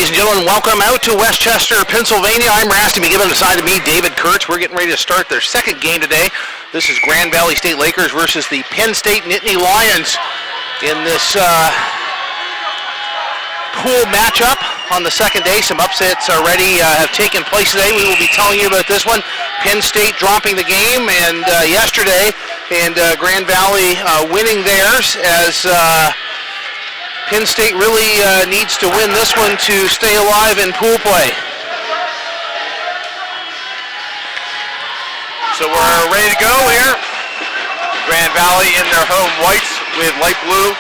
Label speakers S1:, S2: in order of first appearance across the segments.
S1: ladies and gentlemen. Welcome out to Westchester, Pennsylvania. I'm Rasty McGibbon. Beside of me, David Kurtz. We're getting ready to start their second game today. This is Grand Valley State Lakers versus the Penn State Nittany Lions in this pool matchup on the second day. Some upsets already have taken place today. We will be telling you about this one. Penn State dropping the game and yesterday, and Grand Valley winning theirs as Penn State really needs to win this one to stay alive in pool play.
S2: So we're ready to go here. Grand Valley in their home whites with light blue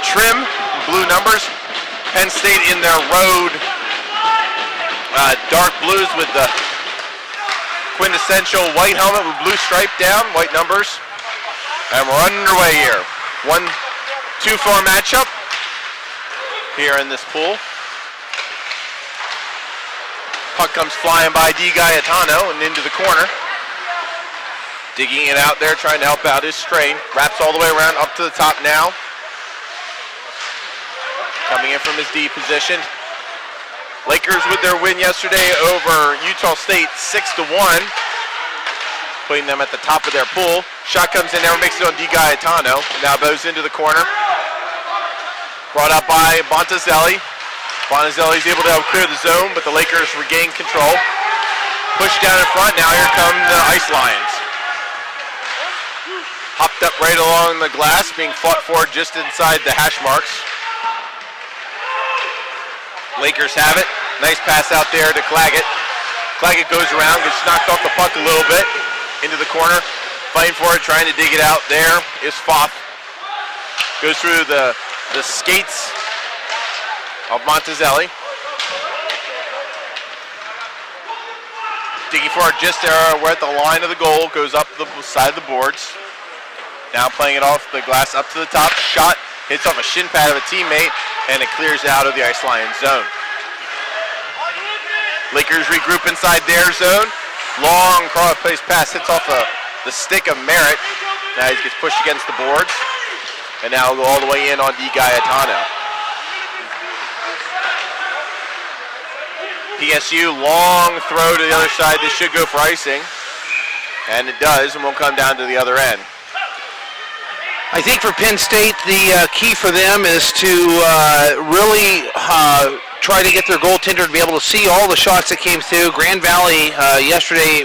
S2: trim, blue numbers. Penn State in their road dark blues with the quintessential white helmet with blue stripe down, white numbers. And we're underway here. 1-2-4 matchup here in this pool. Puck comes flying by Gaetano and into the corner. Digging it out there, trying to help out his strain. Wraps all the way around up to the top now. Coming in from his D position. Lakers with their win yesterday over Utah State 6-1. Putting them at the top of their pool. Shot comes in, never makes it on Gaetano. Now bows into the corner. Brought up by Bontazelli. Bontazelli's able to help clear the zone, but the Lakers regain control. Push down in front, now here come the Ice Lions. Hopped up right along the glass, being fought for just inside the hash marks. Lakers have it. Nice pass out there to Claggett. Claggett goes around, gets knocked off the puck a little bit. Into the corner, fighting for it, trying to dig it out. There is Foth. Goes through the skates of Montezelli. Digging for it just there. We're at the line of the goal. Goes up the side of the boards. Now playing it off the glass up to the top. Shot hits off a shin pad of a teammate, and it clears out of the Ice Lions zone. Lakers regroup inside their zone. Long cross-face pass hits off the stick of Merritt. Now he gets pushed against the boards. And now he'll go all the way in on Gaetano. PSU, long throw to the other side. This should go for icing. And it does, and we'll come down to the other end.
S1: I think for Penn State, the key for them is to really try to get their goaltender to be able to see all the shots that came through. Grand Valley yesterday,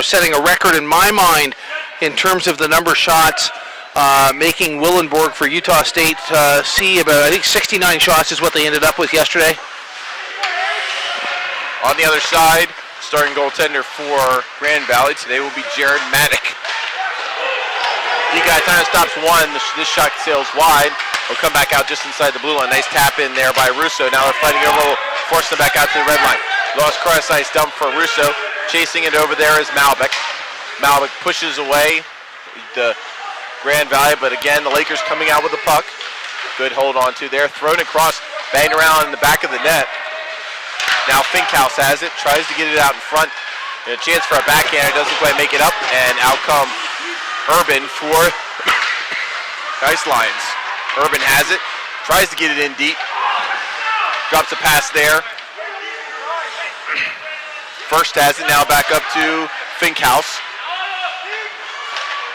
S1: setting a record in my mind in terms of the number of shots, making Willenborg for Utah State see about, I think 69 shots is what they ended up with yesterday.
S2: On the other side, starting goaltender for Grand Valley today will be Jared Maddock. Gaetano stops one. This shot sails wide. Will come back out just inside the blue line. Nice tap in there by Russo. Now they're fighting over, forcing them back out to the red line. Lost cross ice dump for Russo. Chasing it over there is Malbec. Malbec pushes away the Grand Valley, but again, the Lakers coming out with the puck. Good hold on to there. Thrown across, banged around in the back of the net. Now Finkhouse has it, tries to get it out in front. And a chance for a backhander, doesn't quite make it up, and out come Urban for Ice Lions. Urban has it, tries to get it in deep. Drops a pass there. First has it, now back up to Finkhouse.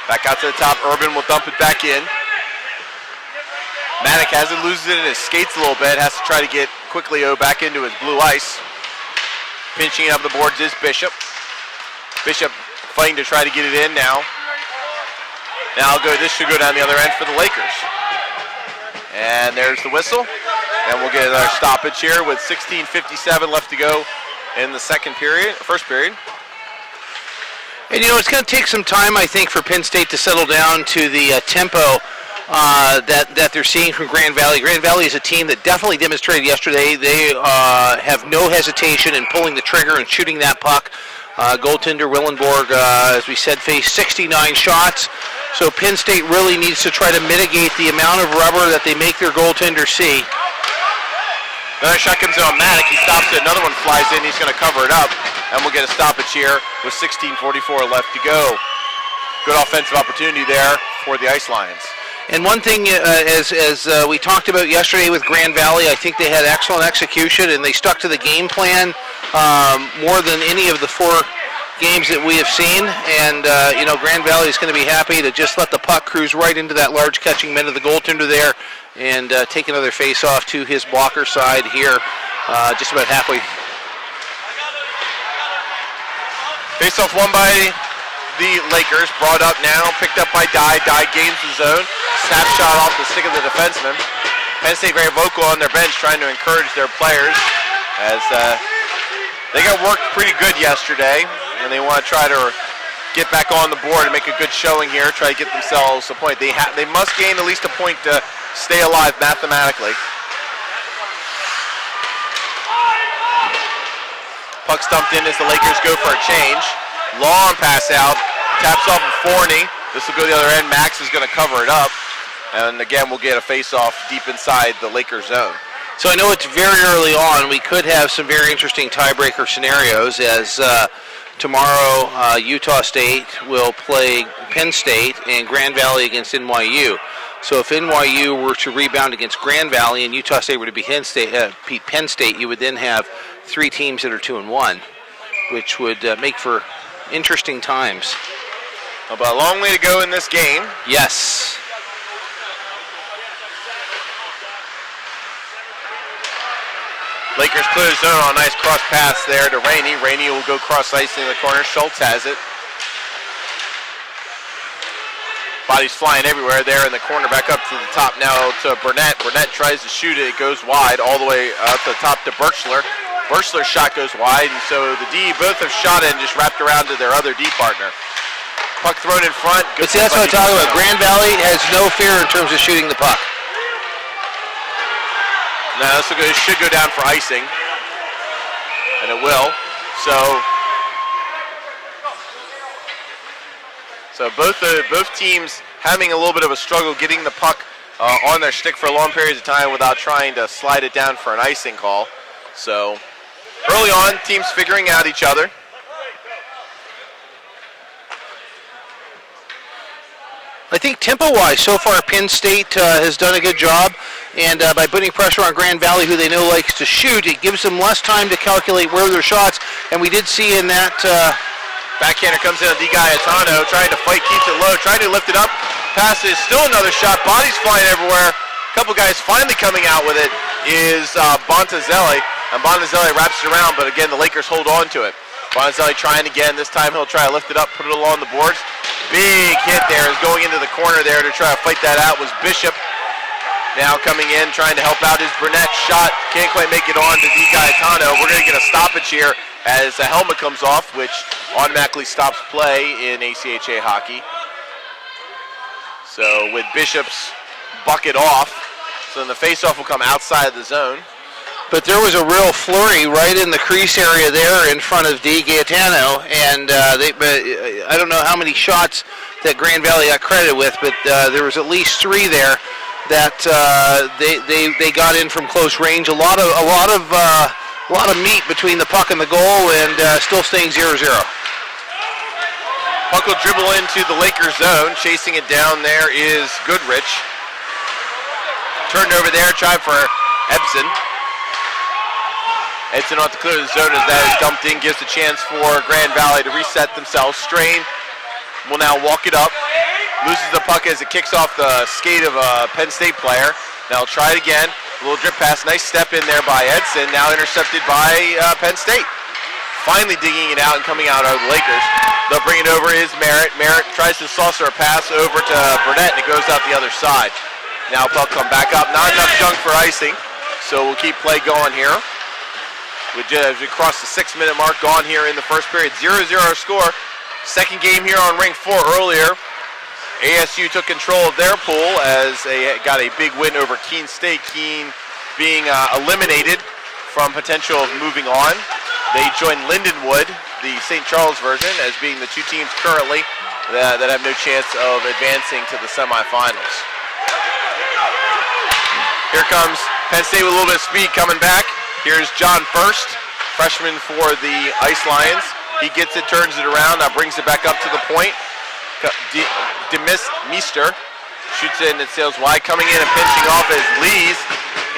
S2: Back out to the top, Urban will dump it back in. Maddock has it, loses it in his skates a little bit, has to try to get quickly back into his blue ice. Pinching up the boards is Bishop. Bishop fighting to try to get it in now. Now this should go down the other end for the Lakers. And there's the whistle. And we'll get our stoppage here with 16:57 left to go in the first period.
S1: And it's going to take some time, I think, for Penn State to settle down to the tempo that they're seeing from Grand Valley. Grand Valley is a team that definitely demonstrated yesterday. They have no hesitation in pulling the trigger and shooting that puck. Goaltender Willenborg, as we said, faced 69 shots. So Penn State really needs to try to mitigate the amount of rubber that they make their goaltender see.
S2: Another shot comes in on Maddock. He stops it. Another one flies in. He's going to cover it up. And we'll get a stoppage here with 16:44 left to go. Good offensive opportunity there for the Ice Lions.
S1: And one thing, as we talked about yesterday with Grand Valley, I think they had excellent execution and they stuck to the game plan more than any of the 4 games that we have seen. And Grand Valley is going to be happy to just let the puck cruise right into that large catching men of the goaltender there and take another face-off to his blocker side here, just about halfway.
S2: Face-off won by the Lakers, brought up now, picked up by Dye. Dye gains the zone, snapshot off the stick of the defenseman. Penn State very vocal on their bench, trying to encourage their players as they got worked pretty good yesterday, and they want to try to get back on the board and make a good showing here, try to get themselves a point. They must gain at least a point to stay alive mathematically. Puck stumped in as the Lakers go for a change. Long pass out, taps off of Forney. This will go the other end. Max is going to cover it up. And again, we'll get a face-off deep inside the Lakers zone.
S1: So I know it's very early on. We could have some very interesting tiebreaker scenarios as tomorrow Utah State will play Penn State and Grand Valley against NYU. So if NYU were to rebound against Grand Valley and Utah State were to beat Penn State, you would then have 3 teams that are 2-1, which would make for interesting times.
S2: But a long way to go in this game.
S1: Yes.
S2: Lakers clear the zone on a nice cross pass there to Rainey. Rainey will go cross ice in the corner. Schultz has it. Bodies flying everywhere there in the corner, back up to the top now to Burnett. Burnett tries to shoot it. It goes wide all the way up to the top to Birchler. Birchler's shot goes wide, and so the D both have shot it and just wrapped around to their other D partner. Puck thrown in front.
S1: But see, that's what I'm talking about. Grand Valley has no fear in terms of shooting the puck.
S2: Now this should go down for icing, and it will. So both teams having a little bit of a struggle getting the puck on their stick for long periods of time without trying to slide it down for an icing call. So early on, teams figuring out each other.
S1: I think tempo-wise, so far Penn State has done a good job, and by putting pressure on Grand Valley, who they know likes to shoot, it gives them less time to calculate where their shots, and we did see in that...
S2: Backhander comes in on Gaetano, trying to fight, keeps it low, trying to lift it up, passes, still another shot, bodies flying everywhere. A couple guys finally coming out with it is Bontazelli, and Bontazelli wraps it around, but again, the Lakers hold on to it. Bontazelli trying again, this time he'll try to lift it up, put it along the boards. Big hit there is going into the corner there to try to fight that out was Bishop. Now coming in, trying to help out his Burnett shot, can't quite make it on to Gaetano. We're going to get a stoppage here as a helmet comes off, which automatically stops play in ACHA hockey. So with Bishop's bucket off, so then the faceoff will come outside the zone.
S1: But there was a real flurry right in the crease area there in front of Gaetano, and I don't know how many shots that Grand Valley got credited with, but there was at least 3 there that they got in from close range. A lot of meat between the puck and the goal, and still staying 0-0.
S2: Puck will dribble into the Lakers zone. Chasing it down there is Goodrich. Turned over there, tried for Ebsen. Edson off to clear the zone as that is dumped in, gives a chance for Grand Valley to reset themselves. Strain will now walk it up, loses the puck as it kicks off the skate of a Penn State player. Now try it again, a little drip pass, nice step in there by Edson, now intercepted by Penn State. Finally digging it out and coming out of the Lakers. They'll bring it over is Merritt. Merritt tries to saucer a pass over to Burnett and it goes out the other side. Now puck come back up, not enough junk for icing, so we'll keep play going here. As we cross the 6-minute mark, gone here in the first period. 0-0 score. Second game here on Ring 4 earlier. ASU took control of their pool as they got a big win over Keene State. Keene being eliminated from potential of moving on. They joined Lindenwood, the St. Charles version, as being the 2 teams currently that have no chance of advancing to the semifinals. Here comes Penn State with a little bit of speed coming back. Here's John First, freshman for the Ice Lions. He gets it, turns it around, now brings it back up to the point. Meester Shoots it and it sails wide. Coming in and pinching off is Lees.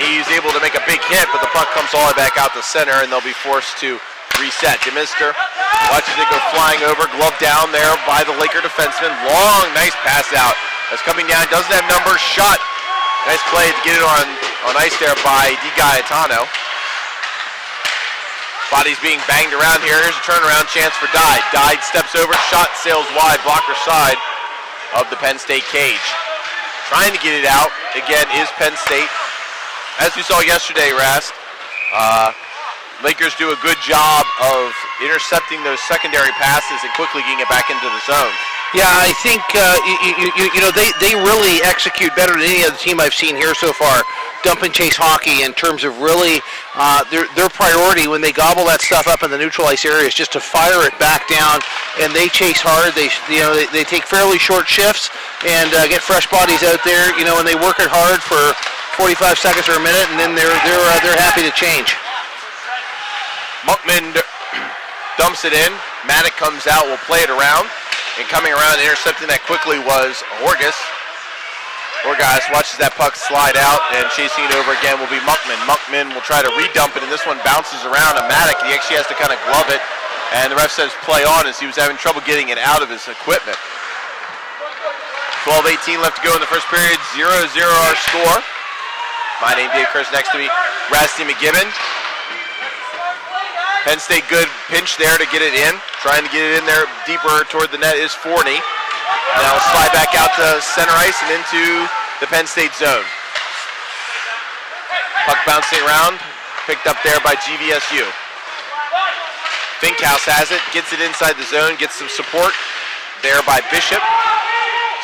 S2: He's able to make a big hit, but the puck comes all the way back out to center, and they'll be forced to reset. DeMister watches it go flying over, glove down there by the Laker defenseman. Long, nice pass out. That's coming down, doesn't have numbers, shot. Nice play to get it on ice there by DiGaetano. Body's being banged around here. Here's a turnaround chance for Dye. Dye steps over, shot sails wide, blocker side of the Penn State cage. Trying to get it out, again, is Penn State. As we saw yesterday, Rast, Lakers do a good job of intercepting those secondary passes and quickly getting it back into the zone.
S1: Yeah, I think they really execute better than any other team I've seen here so far. Dump and chase hockey in terms of really their priority when they gobble that stuff up in the neutral ice area is just to fire it back down, and they chase hard. They take fairly short shifts and get fresh bodies out there, and they work it hard for 45 seconds or a minute, and then they're happy to change.
S2: Munkman dumps it in. Maddock comes out, will play it around. And coming around and intercepting that quickly was Horgas. Horgas watches that puck slide out, and chasing it over again will be Munkman. Munkman will try to redump it, and this one bounces around to Maddock. He actually has to kind of glove it, and the ref says play on as he was having trouble getting it out of his equipment. 12:18 left to go in the first period. 0-0 our score. My name Dave Kurz, next to me, Rusty McGibbon. Penn State good pinch there to get it in. Trying to get it in there deeper toward the net is Forney. Now slide back out to center ice and into the Penn State zone. Puck bouncing around, picked up there by GVSU. Finkhouse has it, gets it inside the zone, gets some support there by Bishop.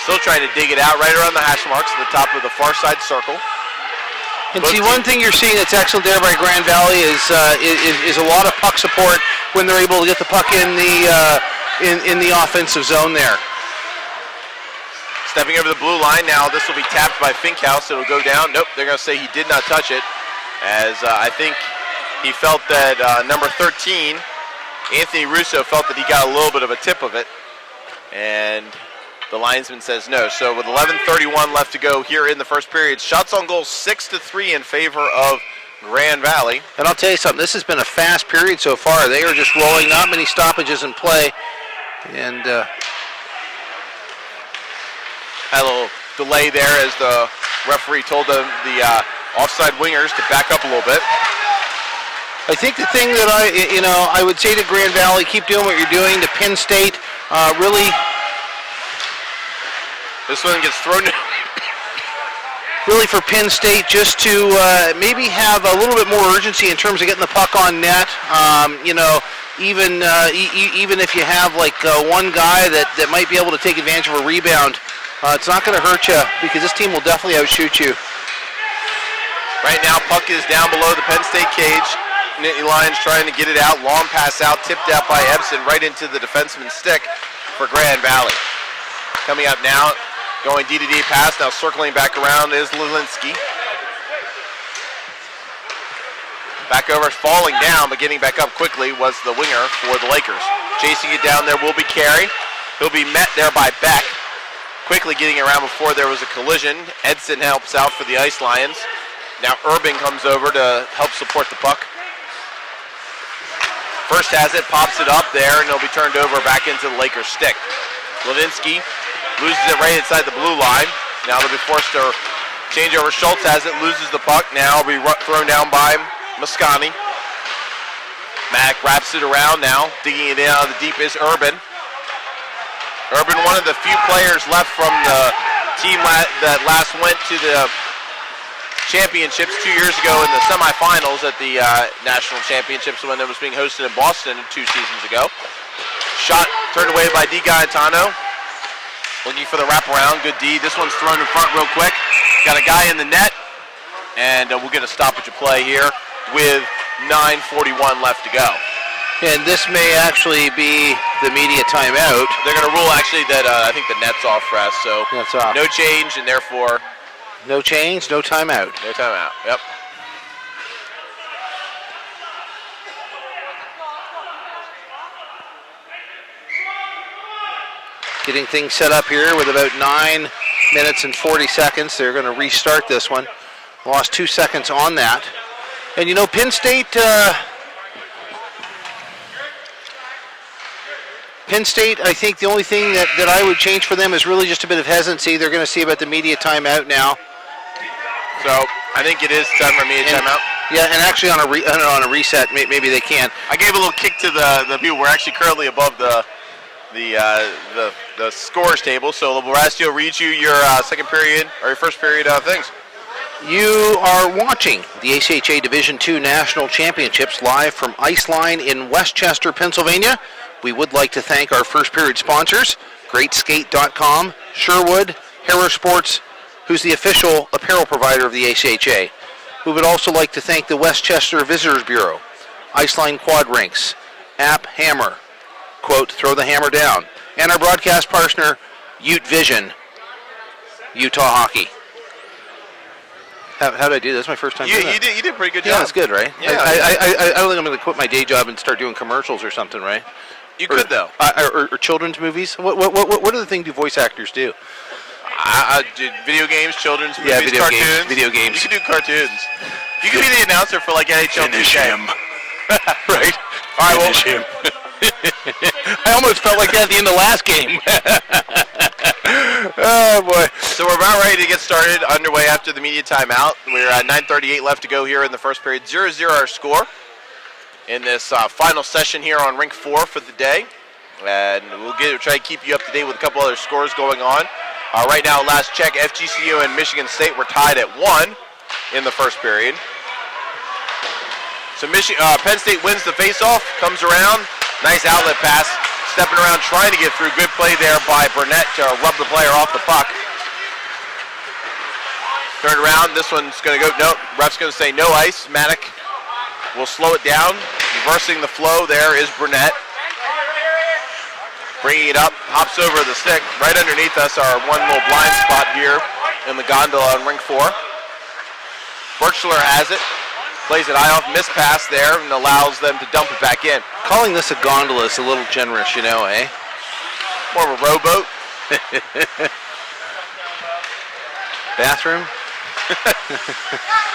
S2: Still trying to dig it out right around the hash marks at the top of the far side circle.
S1: And see, one thing you're seeing that's excellent there by Grand Valley is a lot of puck support when they're able to get the puck in the offensive zone there.
S2: Stepping over the blue line now. This will be tapped by Finkhouse. It'll go down. Nope, they're going to say he did not touch it, as I think he felt that number 13, Anthony Russo, felt that he got a little bit of a tip of it, and the linesman says no. So with 11:31 left to go here in the first period, shots on goal 6-3 in favor of Grand Valley.
S1: And I'll tell you something, this has been a fast period so far. They are just rolling, not many stoppages in play. And
S2: had a little delay there as the referee told the offside wingers to back up a little bit.
S1: I think the thing that I would say to Grand Valley, keep doing what you're doing. To Penn State, really.
S2: This one gets thrown.
S1: Really for Penn State, just to maybe have a little bit more urgency in terms of getting the puck on net. Even if you have like one guy that might be able to take advantage of a rebound, it's not going to hurt you because this team will definitely outshoot you.
S2: Right now, puck is down below the Penn State cage. Nittany Lions trying to get it out. Long pass out, tipped out by Ebsen right into the defenseman's stick for Grand Valley. Coming up now. Going D-to-D pass, now circling back around is Lelinski. Back over, falling down, but getting back up quickly was the winger for the Lakers. Chasing it down there will be Carey. He'll be met there by Beck. Quickly getting around before there was a collision. Edson helps out for the Ice Lions. Now Urban comes over to help support the puck. First has it, pops it up there, and it'll be turned over back into the Lakers' stick. Levinsky loses it right inside the blue line. Now they'll be forced to change over. Schultz has it, loses the puck. Now it'll be thrown down by Moscani. Mack wraps it around now. Digging it in out of the deep is Urban. Urban, one of the few players left from the team that last went to the championships 2 years ago in the semifinals at the national championships when it was being hosted in Boston 2 seasons ago. Shot turned away by DiGaetano. Looking for the wraparound, good D. This one's thrown in front real quick. Got a guy in the net, and we'll get a stoppage of play here with 9:41 left to go.
S1: And this may actually be the media timeout.
S2: They're going to rule actually that I think the net's off for us, so
S1: Net's off.
S2: No change, and therefore
S1: no change, no timeout.
S2: no timeout. Yep.
S1: Getting things set up here with about 9 minutes and 40 seconds. They're going to restart this one. Lost 2 seconds on that. And you know, Penn State, I think the only thing that I would change for them is really just a bit of hesitancy. They're going to see about the media timeout now.
S2: So I think it is time for media timeout.
S1: Yeah, and actually on a reset, maybe they can.
S2: I gave a little kick to the view. We're actually currently above the scores table. So Laborastio reads you your second period or your first period things.
S1: You are watching the ACHA Division II National Championships live from Iceline in Westchester, Pennsylvania. We would like to thank our first period sponsors, GreatSkate.com, Sherwood, Harrow Sports, who's the official apparel provider of the ACHA. We would also like to thank the Westchester Visitors Bureau, Iceline Quad Rinks, App Hammer, quote, throw the hammer down, and our broadcast partner, Ute Vision, Utah Hockey. How did I do? That's my first time doing that.
S2: You did a pretty good job.
S1: Yeah, that's good, right?
S2: Yeah.
S1: I don't think I'm going to quit my day job and start doing commercials or something, right?
S2: You could, though.
S1: Or children's movies. What are the things do voice actors do?
S2: Video games, children's movies,
S1: Yeah,
S2: cartoons.
S1: video games.
S2: You could do cartoons. You could be the announcer for like NHL 2K.
S1: Right?
S2: All right,
S1: Finish him. I almost felt like that at the end of the last game. Oh, boy.
S2: So we're about ready to get started, underway after the media timeout. We're at 9:38 left to go here in the first period. 0-0 our score in this final session here on Rink 4 for the day. And we'll try to keep you up to date with a couple other scores going on. Right now, last check, FGCU and Michigan State were tied at 1 in the first period. So Penn State wins the faceoff, comes around, nice outlet pass, stepping around, trying to get through. Good play there by Burnett to rub the player off the puck. Turn around, this one's going to go, nope, ref's going to say no ice. Maddock will slow it down. Reversing the flow there is Burnett. Bringing it up, hops over the stick. Right underneath us, our one little blind spot here in the gondola on Rink 4. Birchler has it. Plays it high off, miss pass there, and allows them to dump it back in.
S1: Calling this a gondola is a little generous, you know, eh?
S2: More of a rowboat.
S1: Bathroom?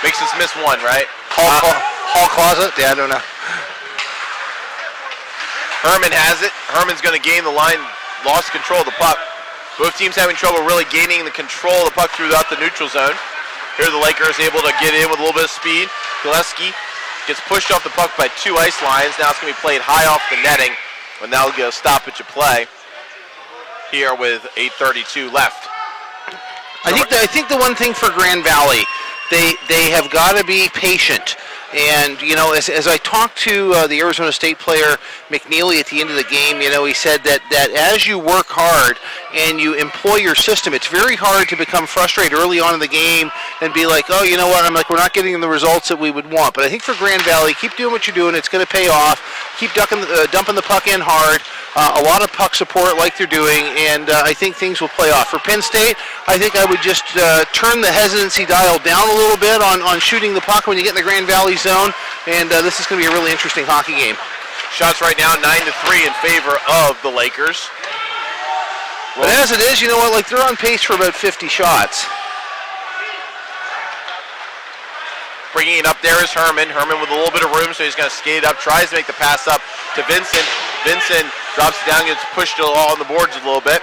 S2: Makes us miss one, right?
S1: Hall closet? Yeah, I don't know.
S2: Herman has it. Herman's going to gain the line, lost control of the puck. Both teams having trouble really gaining the control of the puck throughout the neutral zone. Here the Lakers able to get in with a little bit of speed. Gillespie gets pushed off the puck by 2 ice lines. Now it's going to be played high off the netting, and that'll get a stoppage of play here with 8:32 left.
S1: I think the one thing for Grand Valley, they have got to be patient. And, you know, as I talked to the Arizona State player, McNeely, at the end of the game, you know, he said that as you work hard and you employ your system, it's very hard to become frustrated early on in the game and be like, oh, you know what, we're not getting the results that we would want. But I think for Grand Valley, keep doing what you're doing. It's going to pay off. Keep dumping the puck in hard. A lot of puck support like they're doing, and I think things will play off. For Penn State, I think I would just turn the hesitancy dial down a little bit on shooting the puck when you get in the Grand Valley zone, and this is going to be a really interesting hockey game.
S2: Shots right now 9-3 in favor of the Lakers.
S1: But as it is, you know what, like they're on pace for about 50 shots.
S2: Bringing it up there is Herman. Herman with a little bit of room, so he's going to skate it up, tries to make the pass up to Vincent. Vincent drops it down, gets pushed on the boards a little bit.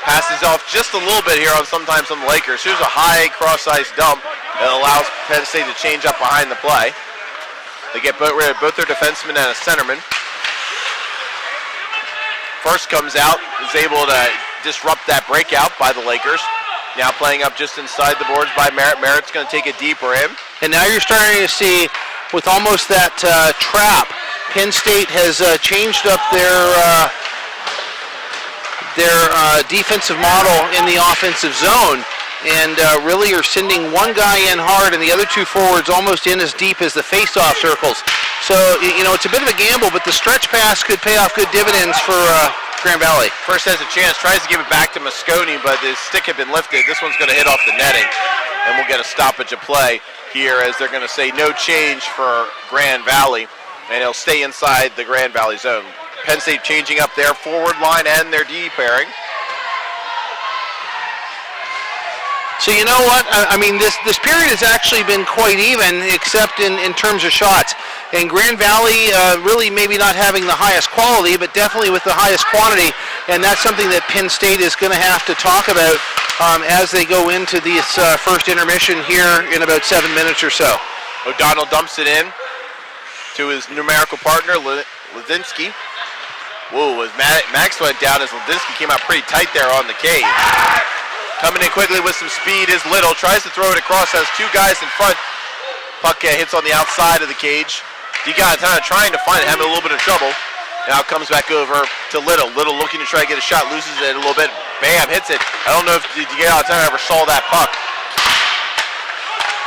S2: Passes off just a little bit here sometimes on the Lakers. Here's a high cross-ice dump that allows Penn State to change up behind the play. They get rid of both their defensemen and a centerman. First comes out, is able to disrupt that breakout by the Lakers. Now playing up just inside the boards by Merritt. Merritt's going to take it deeper in.
S1: And now you're starting to see, with almost that trap, Penn State has changed up their defensive model in the offensive zone, and really are sending one guy in hard and the other two forwards almost in as deep as the face-off circles. So, you know, it's a bit of a gamble, but the stretch pass could pay off good dividends for Grand Valley.
S2: First has a chance, tries to give it back to Mosconi, but his stick had been lifted. This one's going to hit off the netting, and we'll get a stoppage of play here as they're going to say no change for Grand Valley, and he'll stay inside the Grand Valley zone. Penn State changing up their forward line and their D pairing.
S1: So you know what? I mean, this period has actually been quite even, except in terms of shots. And Grand Valley really maybe not having the highest quality, but definitely with the highest quantity. And that's something that Penn State is going to have to talk about as they go into this first intermission here in about 7 minutes or so.
S2: O'Donnell dumps it in to his numerical partner, Ladinsky. Whoa, as Max went down, as Ladinsky came out pretty tight there on the cage. Coming in quickly with some speed is Little. Tries to throw it across, has two guys in front. Puck hits on the outside of the cage. DiGaetano trying to find it, having a little bit of trouble. Now it comes back over to Little. Little looking to try to get a shot, loses it a little bit. Bam, hits it. I don't know if DiGaetano ever saw that puck.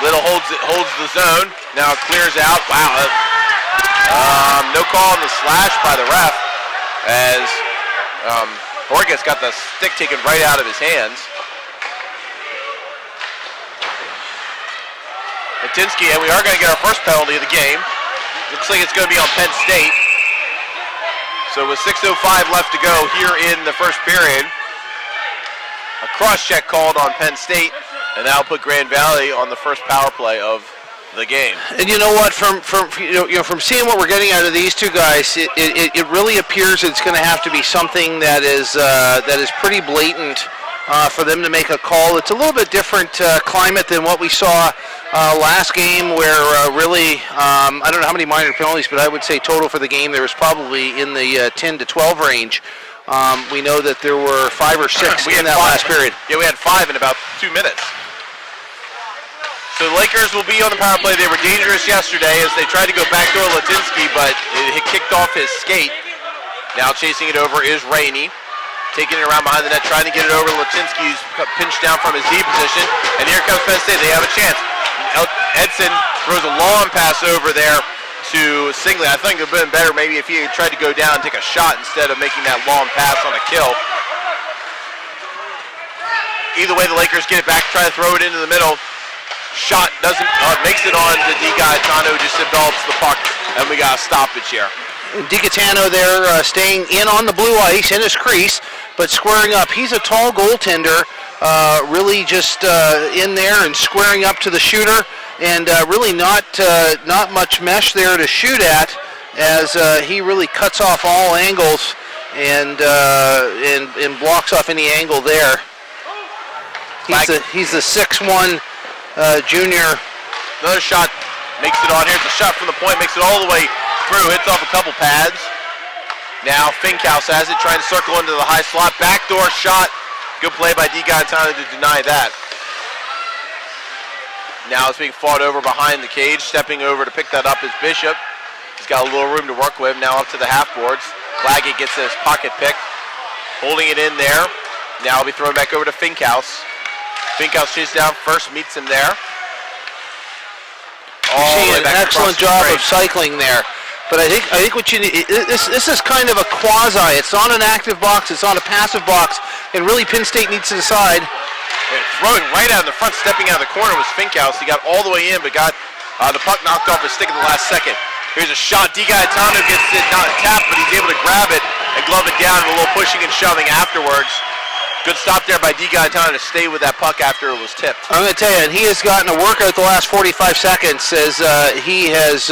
S2: Little holds the zone. Now it clears out. Wow. No call on the slash by the ref as Horgas got the stick taken right out of his hands. Matinsky, and we are going to get our first penalty of the game. Looks like it's going to be on Penn State. So with 6:05 left to go here in the first period, a cross-check called on Penn State, and that'll put Grand Valley on the first power play of the game.
S1: And you know what? From from seeing what we're getting out of these two guys, it really appears it's going to have to be something that is pretty blatant for them to make a call. It's a little bit different climate than what we saw last game, where really I don't know how many minor penalties, but I would say total for the game there was probably in the 10 to 12 range. We know that there were 5 or 6 in that last period.
S2: Yeah, we had 5 in about 2 minutes. So the Lakers will be on the power play. They were dangerous yesterday as they tried to go backdoor Latinsky, but it kicked off his skate. Now chasing it over is Rainey. Taking it around behind the net, trying to get it over. Latinsky's pinched down from his D position. And here comes Penn State. They have a chance. Edson throws a long pass over there to Singley. I think it would have been better maybe if he had tried to go down and take a shot instead of making that long pass on a kill. Either way, the Lakers get it back, try to throw it into the middle. Shot doesn't, makes it on to DiGaetano, just envelops the puck, and we got a stoppage here.
S1: DiGaetano there staying in on the blue ice in his crease, but squaring up. He's a tall goaltender, really just in there and squaring up to the shooter, and really not much mesh there to shoot at, as he really cuts off all angles and blocks off any angle there. He's the 6'1" junior.
S2: Another shot makes it on here. It's a shot from the point, makes it all the way through, hits off a couple pads. Now Finkhouse has it, trying to circle into the high slot. Backdoor shot. Good play by DiGaetano to deny that. Now it's being fought over behind the cage. Stepping over to pick that up is Bishop. He's got a little room to work with. Now up to the half boards. Claggett gets his pocket pick. Holding it in there. Now it'll be thrown back over to Finkhouse. Finkhouse chases down first, meets him there.
S1: An excellent job of cycling there. But I think what you need, this is kind of a quasi. It's not an active box, it's not a passive box, and really Penn State needs to decide.
S2: Throwing right out in the front, stepping out of the corner was Finkhouse. He got all the way in, but got the puck knocked off his stick at the last second. Here's a shot. DiGaetano gets it not tapped, but he's able to grab it and glove it down, and a little pushing and shoving afterwards. Good stop there by DiGaetano to stay with that puck after it was tipped.
S1: I'm going to tell you, and he has gotten a workout the last 45 seconds as he has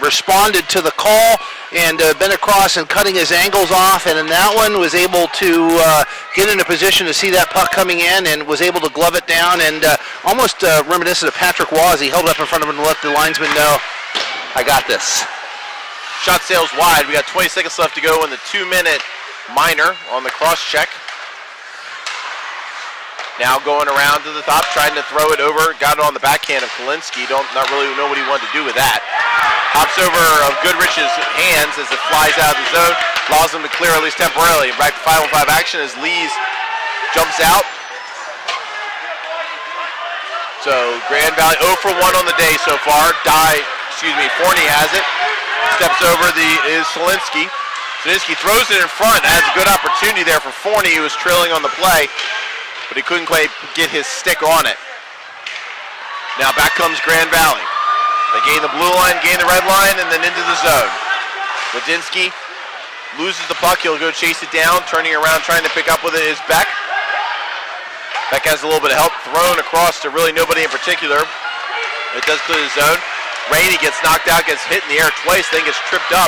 S1: responded to the call and been across and cutting his angles off, and in that one was able to get in a position to see that puck coming in and was able to glove it down, and almost reminiscent of Patrick Waz. He held up in front of him and let the linesman know, I got this.
S2: Shot sails wide. We got 20 seconds left to go in the 2-minute minor on the cross check. Now going around to the top, trying to throw it over. Got it on the backhand of Kalinsky. Not really know what he wanted to do with that. Hops over of Goodrich's hands as it flies out of the zone. Allows him to clear at least temporarily. Back to 5-on-5 action as Lees jumps out. So Grand Valley 0 for 1 on the day so far. Forney has it. Steps over is Solinsky. Solinsky throws it in front. Has a good opportunity there for Forney, who was trailing on the play, but he couldn't quite get his stick on it. Now back comes Grand Valley. They gain the blue line, gain the red line, and then into the zone. Wadinsky loses the puck. He'll go chase it down. Turning around, trying to pick up with it is Beck. Beck has a little bit of help thrown across to really nobody in particular. It does clear the zone. Rainey gets knocked out, gets hit in the air twice, then gets tripped up.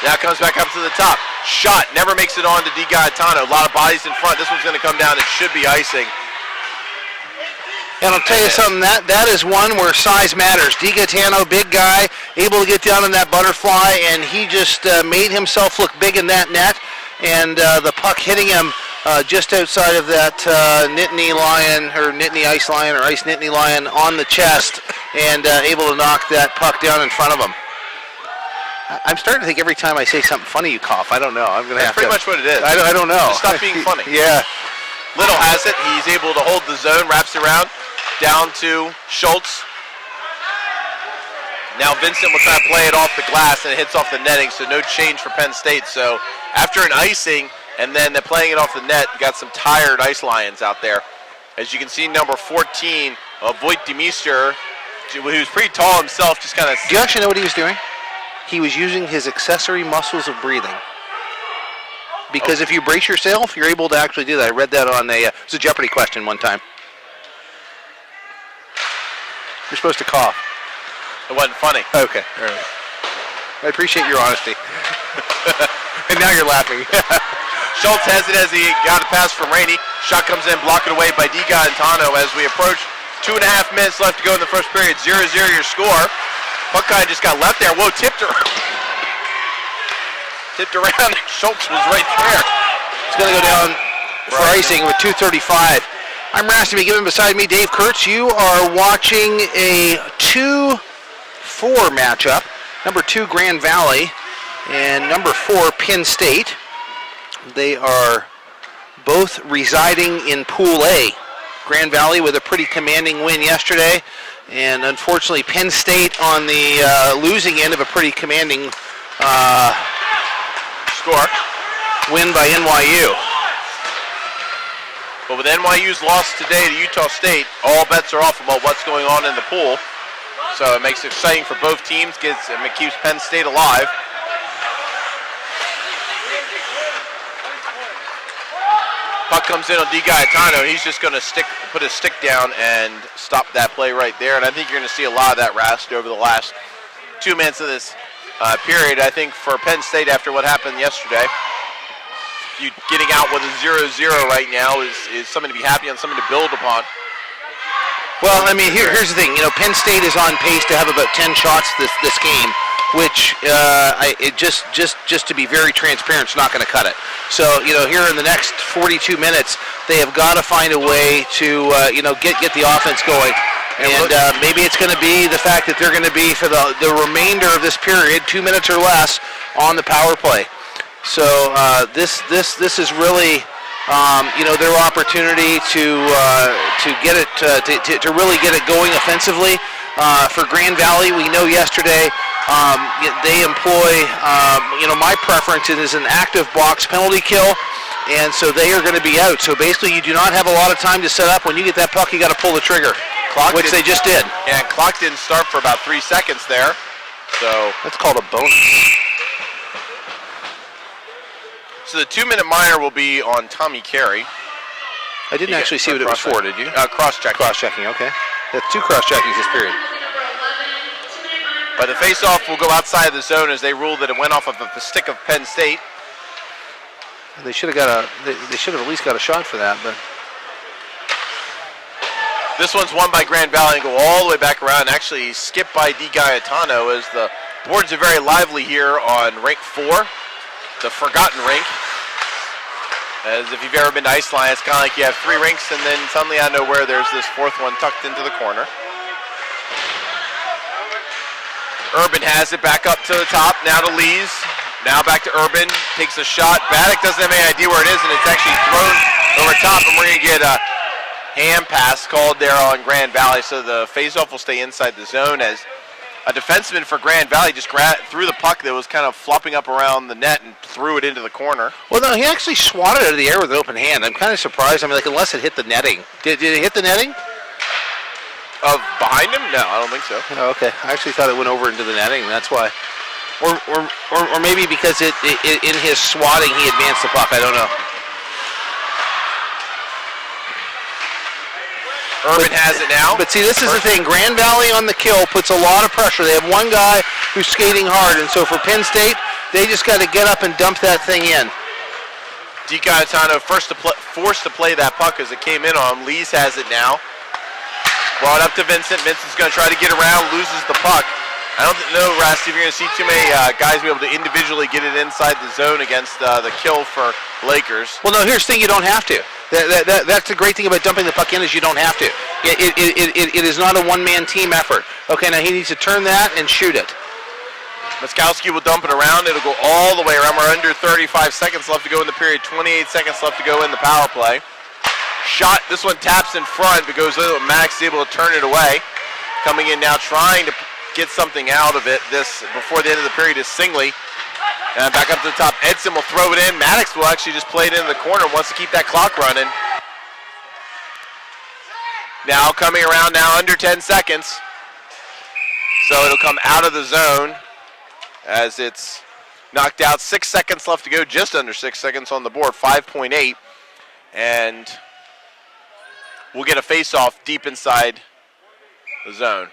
S2: Now comes back up to the top. Shot, never makes it on to Di Gaetano. A lot of bodies in front. This one's going to come down. It should be icing.
S1: And I'll tell you something, that is one where size matters. Di Gaetano, big guy, able to get down in that butterfly, and he just made himself look big in that net. And the puck hitting him just outside of that Nittany Lion, or Nittany Ice Lion, or Ice Nittany Lion on the chest, and able to knock that puck down in front of him. I'm starting to think every time I say something funny you cough. I don't know. I'm going to have
S2: to. That's pretty much what it is.
S1: I don't know.
S2: Just stop being funny.
S1: Yeah.
S2: Little has it. He's able to hold the zone, wraps around, down to Schultz. Now Vincent will try to play it off the glass, and it hits off the netting, so no change for Penn State. So after an icing, and then they're playing it off the net, you got some tired Ice Lions out there. As you can see, number 14, Voigt de Meester, who was pretty tall himself, just kind of...
S1: Do you actually know what he was doing? He was using his accessory muscles of breathing. Because if you brace yourself, you're able to actually do that. I read that on it was a Jeopardy question one time. You're supposed to cough.
S2: It wasn't funny.
S1: Okay. All right. I appreciate your honesty. And now you're laughing.
S2: Schultz has it as he got a pass from Rainey. Shot comes in, blocked away by Di Gaetano as we approach 2.5 minutes left to go in the first period. 0-0 your score. Puck guy just got left there. Whoa, tipped her. Tipped around. Schultz was right there.
S1: It's going to go down for icing with 2:35. I'm Rasty McGibbon. Beside me, Dave Kurtz. You are watching a 2-4 matchup. Number 2, Grand Valley, and number 4, Penn State. They are both residing in Pool A. Grand Valley with a pretty commanding win yesterday, and unfortunately Penn State on the losing end of a pretty commanding
S2: score
S1: win by NYU.
S2: But with NYU's loss today to Utah State, all bets are off about what's going on in the pool. So it makes it exciting for both teams, it keeps Penn State alive. Puck comes in on Di Gaetano. He's just going to put his stick down and stop that play right there. And I think you're going to see a lot of that, Rast, over the last 2 minutes of this period. I think for Penn State, after what happened yesterday, you getting out with a 0-0 right now is something to be happy on, something to build upon.
S1: Well, I mean, here's the thing. Penn State is on pace to have about 10 shots this game, which just to be very transparent, is not going to cut it. So, here in the next 42 minutes, they have got to find a way to, get the offense going. And maybe it's going to be the fact that they're going to be, for the remainder of this period, 2 minutes or less, on the power play. So this is really, their opportunity to get it to really get it going offensively. For Grand Valley, we know yesterday they employ, my preference is an active box penalty kill, and so they are going to be out. So basically, you do not have a lot of time to set up. When you get that puck, you got to pull the trigger, which they just did.
S2: Yeah, and clock didn't start for about 3 seconds there. So
S1: that's called a bonus.
S2: So the 2-minute minor will be on Tommy Carey.
S1: I didn't actually see what it was for, did you?
S2: Cross-checking.
S1: Cross-checking, okay. That's 2 cross-checkings this period.
S2: But the face-off will go outside the zone as they rule that it went off of the stick of Penn State.
S1: They should have they should have at least got a shot for that, but
S2: this one's won by Grand Valley and go all the way back around. Actually skipped by Di Gaetano as the boards are very lively here on rink 4, the Forgotten Rink. As if you've ever been to Iceland, it's kind of like you have 3 rinks and then suddenly out of nowhere there's this 4th one tucked into the corner. Urban has it back up to the top, now to Lees. Now back to Urban, takes a shot. Baddock doesn't have any idea where it is, and it's actually thrown over top, and we're going to get a hand pass called there on Grand Valley, so the face-off will stay inside the zone as a defenseman for Grand Valley just threw the puck that was kind of flopping up around the net and threw it into the corner.
S1: Well, no, he actually swatted it out of the air with an open hand. I'm kind of surprised. I mean, unless it hit the netting. Did it hit the netting?
S2: Behind him? No, I don't think so.
S1: Oh, okay. I actually thought it went over into the netting. That's why. Or maybe because in his swatting he advanced the puck. I don't know.
S2: Urban has it now.
S1: But see, this is the thing. Grand Valley on the kill puts a lot of pressure. They have one guy who's skating hard, and so for Penn State, they just got to get up and dump that thing in.
S2: DiCaetano forced to play that puck as it came in on him. Lees has it now. Brought up to Vincent. Vincent's going to try to get around, loses the puck. I don't know, Rusty, if you're going to see too many guys be able to individually get it inside the zone against the kill for Lakers.
S1: Well, no, here's the thing, you don't have to. That's the great thing about dumping the puck in is you don't have to. It is not a one-man team effort. Okay, now he needs to turn that and shoot it.
S2: Moskowski will dump it around. It'll go all the way around. We're under 35 seconds left to go in the period. 28 seconds left to go in the power play. Shot, this one taps in front, but goes in. Max able to turn it away. Coming in now trying to get something out of it. This before the end of the period is Singley. And back up to the top. Edson will throw it in. Maddox will actually just play it in the corner. Wants to keep that clock running. Now coming around now under 10 seconds. So it'll come out of the zone as it's knocked out. 6 seconds left to go. Just under 6 seconds on the board. 5.8. And we'll get a face-off deep inside the zone.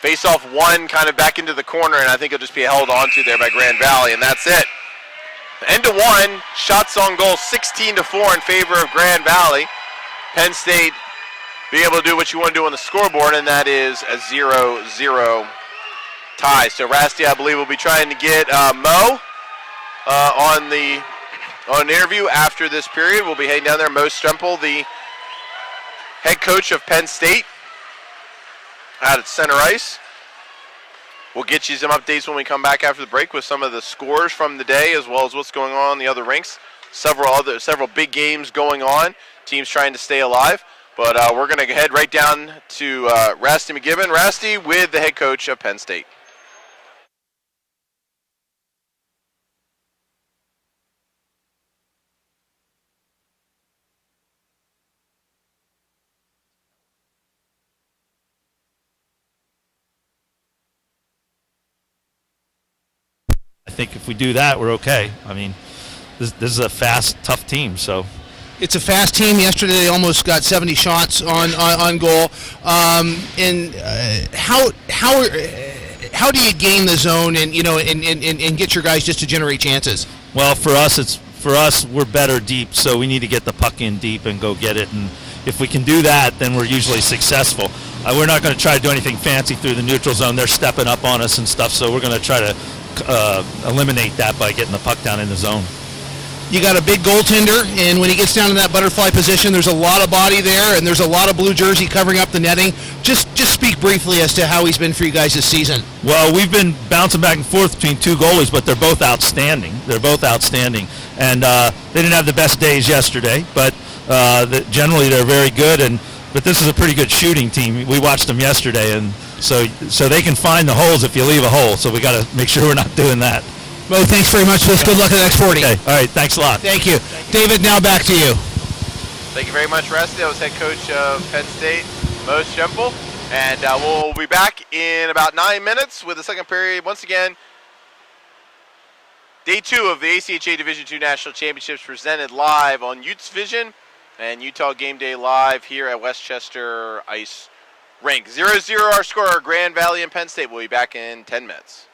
S2: Face-off one kind of back into the corner, and I think it'll just be held onto there by Grand Valley, and that's it. End of one, shots on goal 16-4 in favor of Grand Valley. Penn State be able to do what you want to do on the scoreboard, and that is a 0-0 tie. So Rasty, I believe, will be trying to get Mo on an interview after this period. We'll be heading down there. Mo Strempel, the head coach of Penn State, out at center ice. We'll get you some updates when we come back after the break with some of the scores from the day as well as what's going on the other rinks. Several big games going on. Teams trying to stay alive. But we're going to head right down to Rasty McGibbon. Rasty with the head coach of Penn State.
S3: I think if we do that, we're okay. I mean, this is a fast, tough team. So
S4: it's a fast team. Yesterday they almost got 70 shots on goal. And how do you gain the zone and and get your guys just to generate chances?
S3: Well, for us, we're better deep. So we need to get the puck in deep and go get it. And if we can do that, then we're usually successful. We're not going to try to do anything fancy through the neutral zone. They're stepping up on us and stuff. So we're going to try to eliminate that by getting the puck down in the zone.
S4: You got a big goaltender, and when he gets down in that butterfly position, there's a lot of body there, and there's a lot of blue jersey covering up the netting. Just speak briefly as to how he's been for you guys this season.
S3: Well, we've been bouncing back and forth between two goalies, but they're both outstanding. And they didn't have the best days yesterday, but generally they're very good. But this is a pretty good shooting team. We watched them yesterday, and so they can find the holes if you leave a hole. So we got to make sure we're not doing that.
S4: Mo, thanks very much for this. Good luck at the next 40.
S3: Okay, all right, thanks a lot.
S4: Thank you. David, now back to you.
S2: Thank you very much, Rusty. That was head coach of Penn State, Mo Strempel. And we'll be back in about 9 minutes with the second period. Once again, day 2 of the ACHA Division II National Championships presented live on Utes Vision and Utah Game Day Live here at Westchester Ice Rink. 0-0 our score, Grand Valley and Penn State. We'll be back in 10 minutes.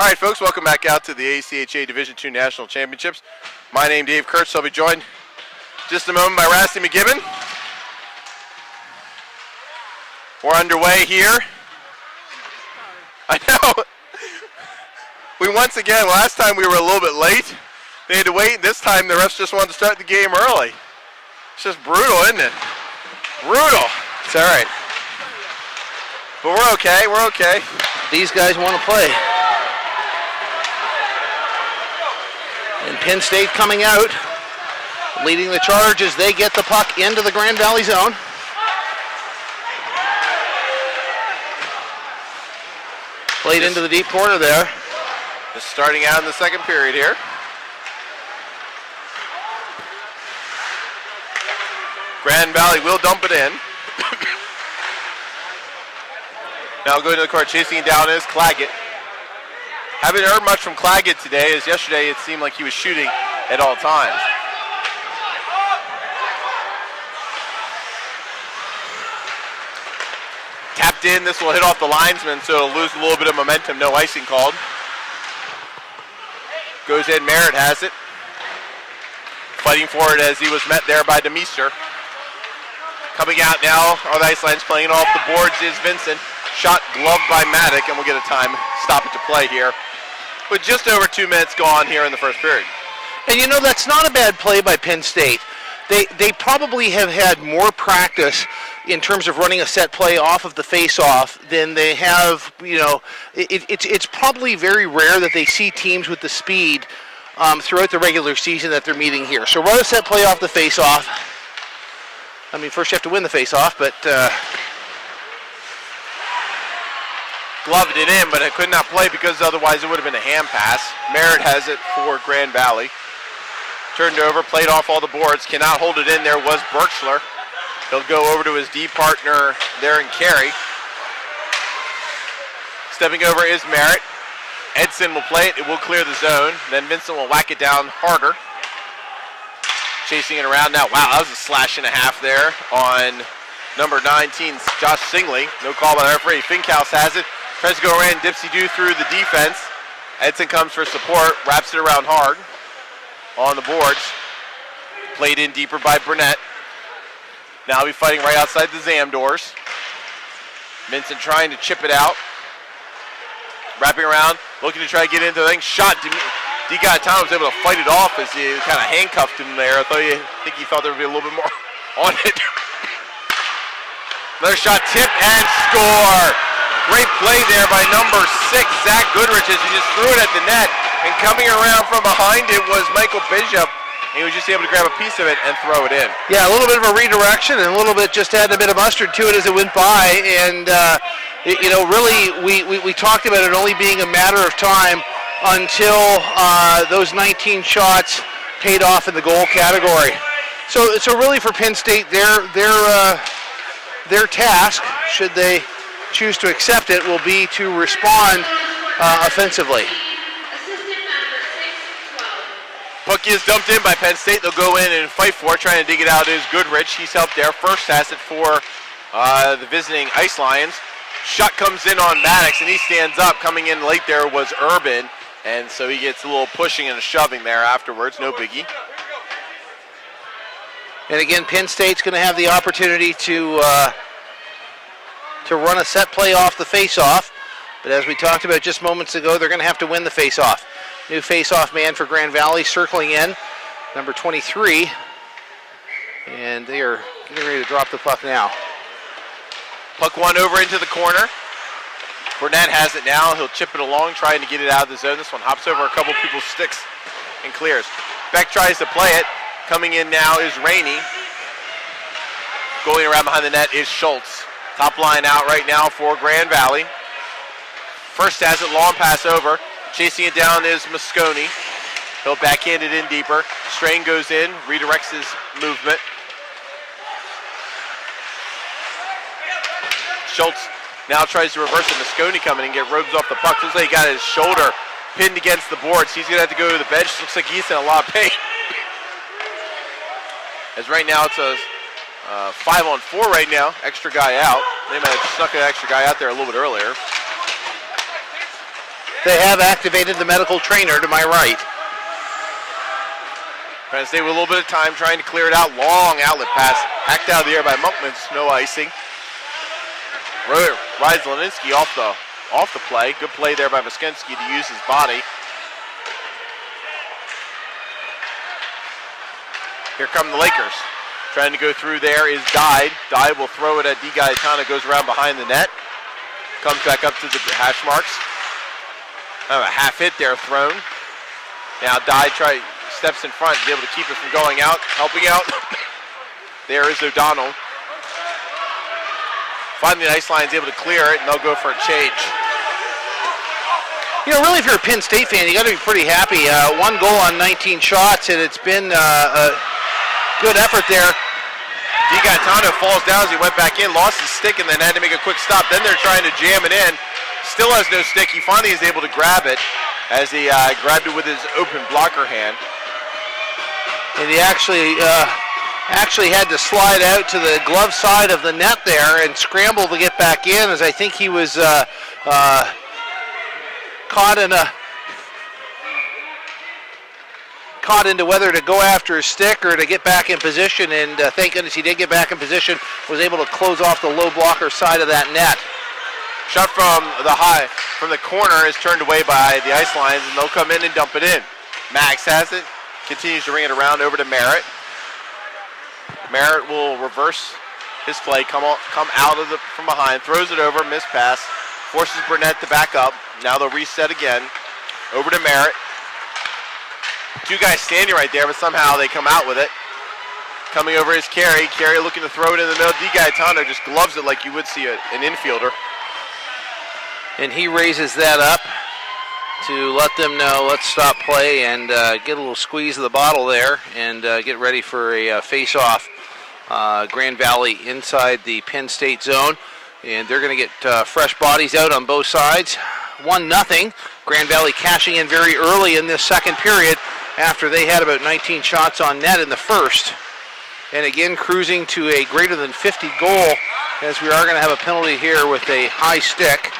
S2: All right, folks, welcome back out to the ACHA Division II National Championships. My name is Dave Kurtz. I'll be joined just a moment by Rasty McGibbon. We're underway here. I know. Once again, last time we were a little bit late. They had to wait, and this time the refs just wanted to start the game early. It's just brutal, isn't it? Brutal. It's all right. But we're okay. We're okay.
S1: These guys want to play. And Penn State coming out, leading the charge as they get the puck into the Grand Valley zone. Played into the deep corner there.
S2: Just starting out in the second period here. Grand Valley will dump it in. Now going to the court, chasing it down is Claggett. Haven't heard much from Claggett today, as yesterday it seemed like he was shooting at all times. Tapped in, this will hit off the linesman, so it'll lose a little bit of momentum, no icing called. Goes in, Merritt has it. Fighting for it as he was met there by DeMeester. Coming out now, on the ice lines, playing it off the boards is Vincent. Shot gloved by Maddock, and we'll get a time stop it to play here. With just over 2 minutes gone here in the first period.
S1: And you know, that's not a bad play by Penn State. They probably have had more practice in terms of running a set play off of the face-off than they have, you know, it's probably very rare that they see teams with the speed throughout the regular season that they're meeting here. So run a set play off the face-off. I mean, first you have to win the face-off, but...
S2: Gloved it in, but it could not play because otherwise it would have been a hand pass. Merritt has it for Grand Valley. Turned over, played off all the boards. Cannot hold it in. There was Birchler. He'll go over to his D partner there in Carey. Stepping over is Merritt. Edson will play it. It will clear the zone. Then Vincent will whack it down harder. Chasing it around now. Wow, that was a slash and a half there on number 19, Josh Singley. No call by the referee. Finkhouse has it. Tries to go around, dipsy-do through the defense. Edson comes for support, wraps it around hard on the boards. Played in deeper by Burnett. Now he'll be fighting right outside the Zam doors. Vincent trying to chip it out. Wrapping around, looking to try to get into the thing. Shot. DeGaetano was able to fight it off as he kind of handcuffed him there. I think he thought there would be a little bit more on it. Another shot, tip, and score. Great play there by number 6, Zach Goodrich, as he just threw it at the net. And coming around from behind it was Michael Bishop. And he was just able to grab a piece of it and throw it in.
S1: Yeah, a little bit of a redirection and a little bit just added a bit of mustard to it as it went by. And, you know, really, we talked about it only being a matter of time until those 19 shots paid off in the goal category. So really for Penn State, their task, should they choose to accept it, will be to respond offensively.
S2: Puck is dumped in by Penn State. They'll go in and fight for it. Trying to dig it out is Goodrich. He's helped there. First has it for the visiting Ice Lions. Shot comes in on Maddox, and he stands up. Coming in late there was Urban, and so he gets a little pushing and a shoving there afterwards. No biggie.
S1: And again, Penn State's going to have the opportunity to run a set play off the face-off. But as we talked about just moments ago, they're going to have to win the face-off. New face-off man for Grand Valley circling in, number 23. And they are getting ready to drop the puck now.
S2: Puck one over into the corner. Burnett has it now. He'll chip it along, trying to get it out of the zone. This one hops over a couple people's sticks and clears. Beck tries to play it. Coming in now is Rainey. Going around behind the net is Schultz. Top line out right now for Grand Valley. First has it, long pass over. Chasing it down is Mosconi. He'll backhand it in deeper. Strain goes in, redirects his movement. Schultz now tries to reverse it. Mosconi coming and get robes off the puck. Looks like he got his shoulder pinned against the boards. He's going to have to go to the bench. Looks like he's in a lot of pain. As right now it's a 5-on-4 right now. Extra guy out. They might have snuck an extra guy out there a little bit earlier.
S1: they have activated the medical trainer to my right.
S2: Penn State with a little bit of time trying to clear it out. Long outlet pass. Hacked out of the air by Munkman. No icing. Ryan Zeleninski off the play. Good play there by Viskensky to use his body. Here come the Lakers. Trying to go through there is Dye. Dye will throw it at D. Gaetano. Goes around behind the net. Comes back up to the hash marks. A half hit there thrown. Now Dye steps in front to be able to keep it from going out. Helping out. There is O'Donnell. Finally, the ice line's able to clear it, and they'll go for a change.
S1: You know, really, if you're a Penn State fan, you got to be pretty happy. 1 goal on 19 shots, and it's been a good effort there.
S2: Di Gaetano falls down as he went back in, lost his stick, and then had to make a quick stop. Then they're trying to jam it in. Still has no stick. He finally is able to grab it as he grabbed it with his open blocker hand.
S1: And he actually had to slide out to the glove side of the net there and scramble to get back in, as I think he was caught into whether to go after his stick or to get back in position, and thank goodness he did get back in position, was able to close off the low blocker side of that net.
S2: Shot from the corner is turned away by the ice lines, and they'll come in and dump it in. Max has it, continues to ring it around over to Merritt. Merritt will reverse his play, come out from behind, throws it over, missed pass, forces Burnett to back up. Now they'll reset again. Over to Merritt. 2 guys standing right there, but somehow they come out with it. Coming over is Carey. Carey looking to throw it in the middle. Di Gaetano just gloves it like you would see an infielder.
S1: And he raises that up to let them know, let's stop play and get a little squeeze of the bottle there and get ready for a face-off. Grand Valley inside the Penn State zone, and they're going to get fresh bodies out on both sides. 1-0. Grand Valley cashing in very early in this second period after they had about 19 shots on net in the first. And again, cruising to a greater than 50 goal, as we are going to have a penalty here with a high stick.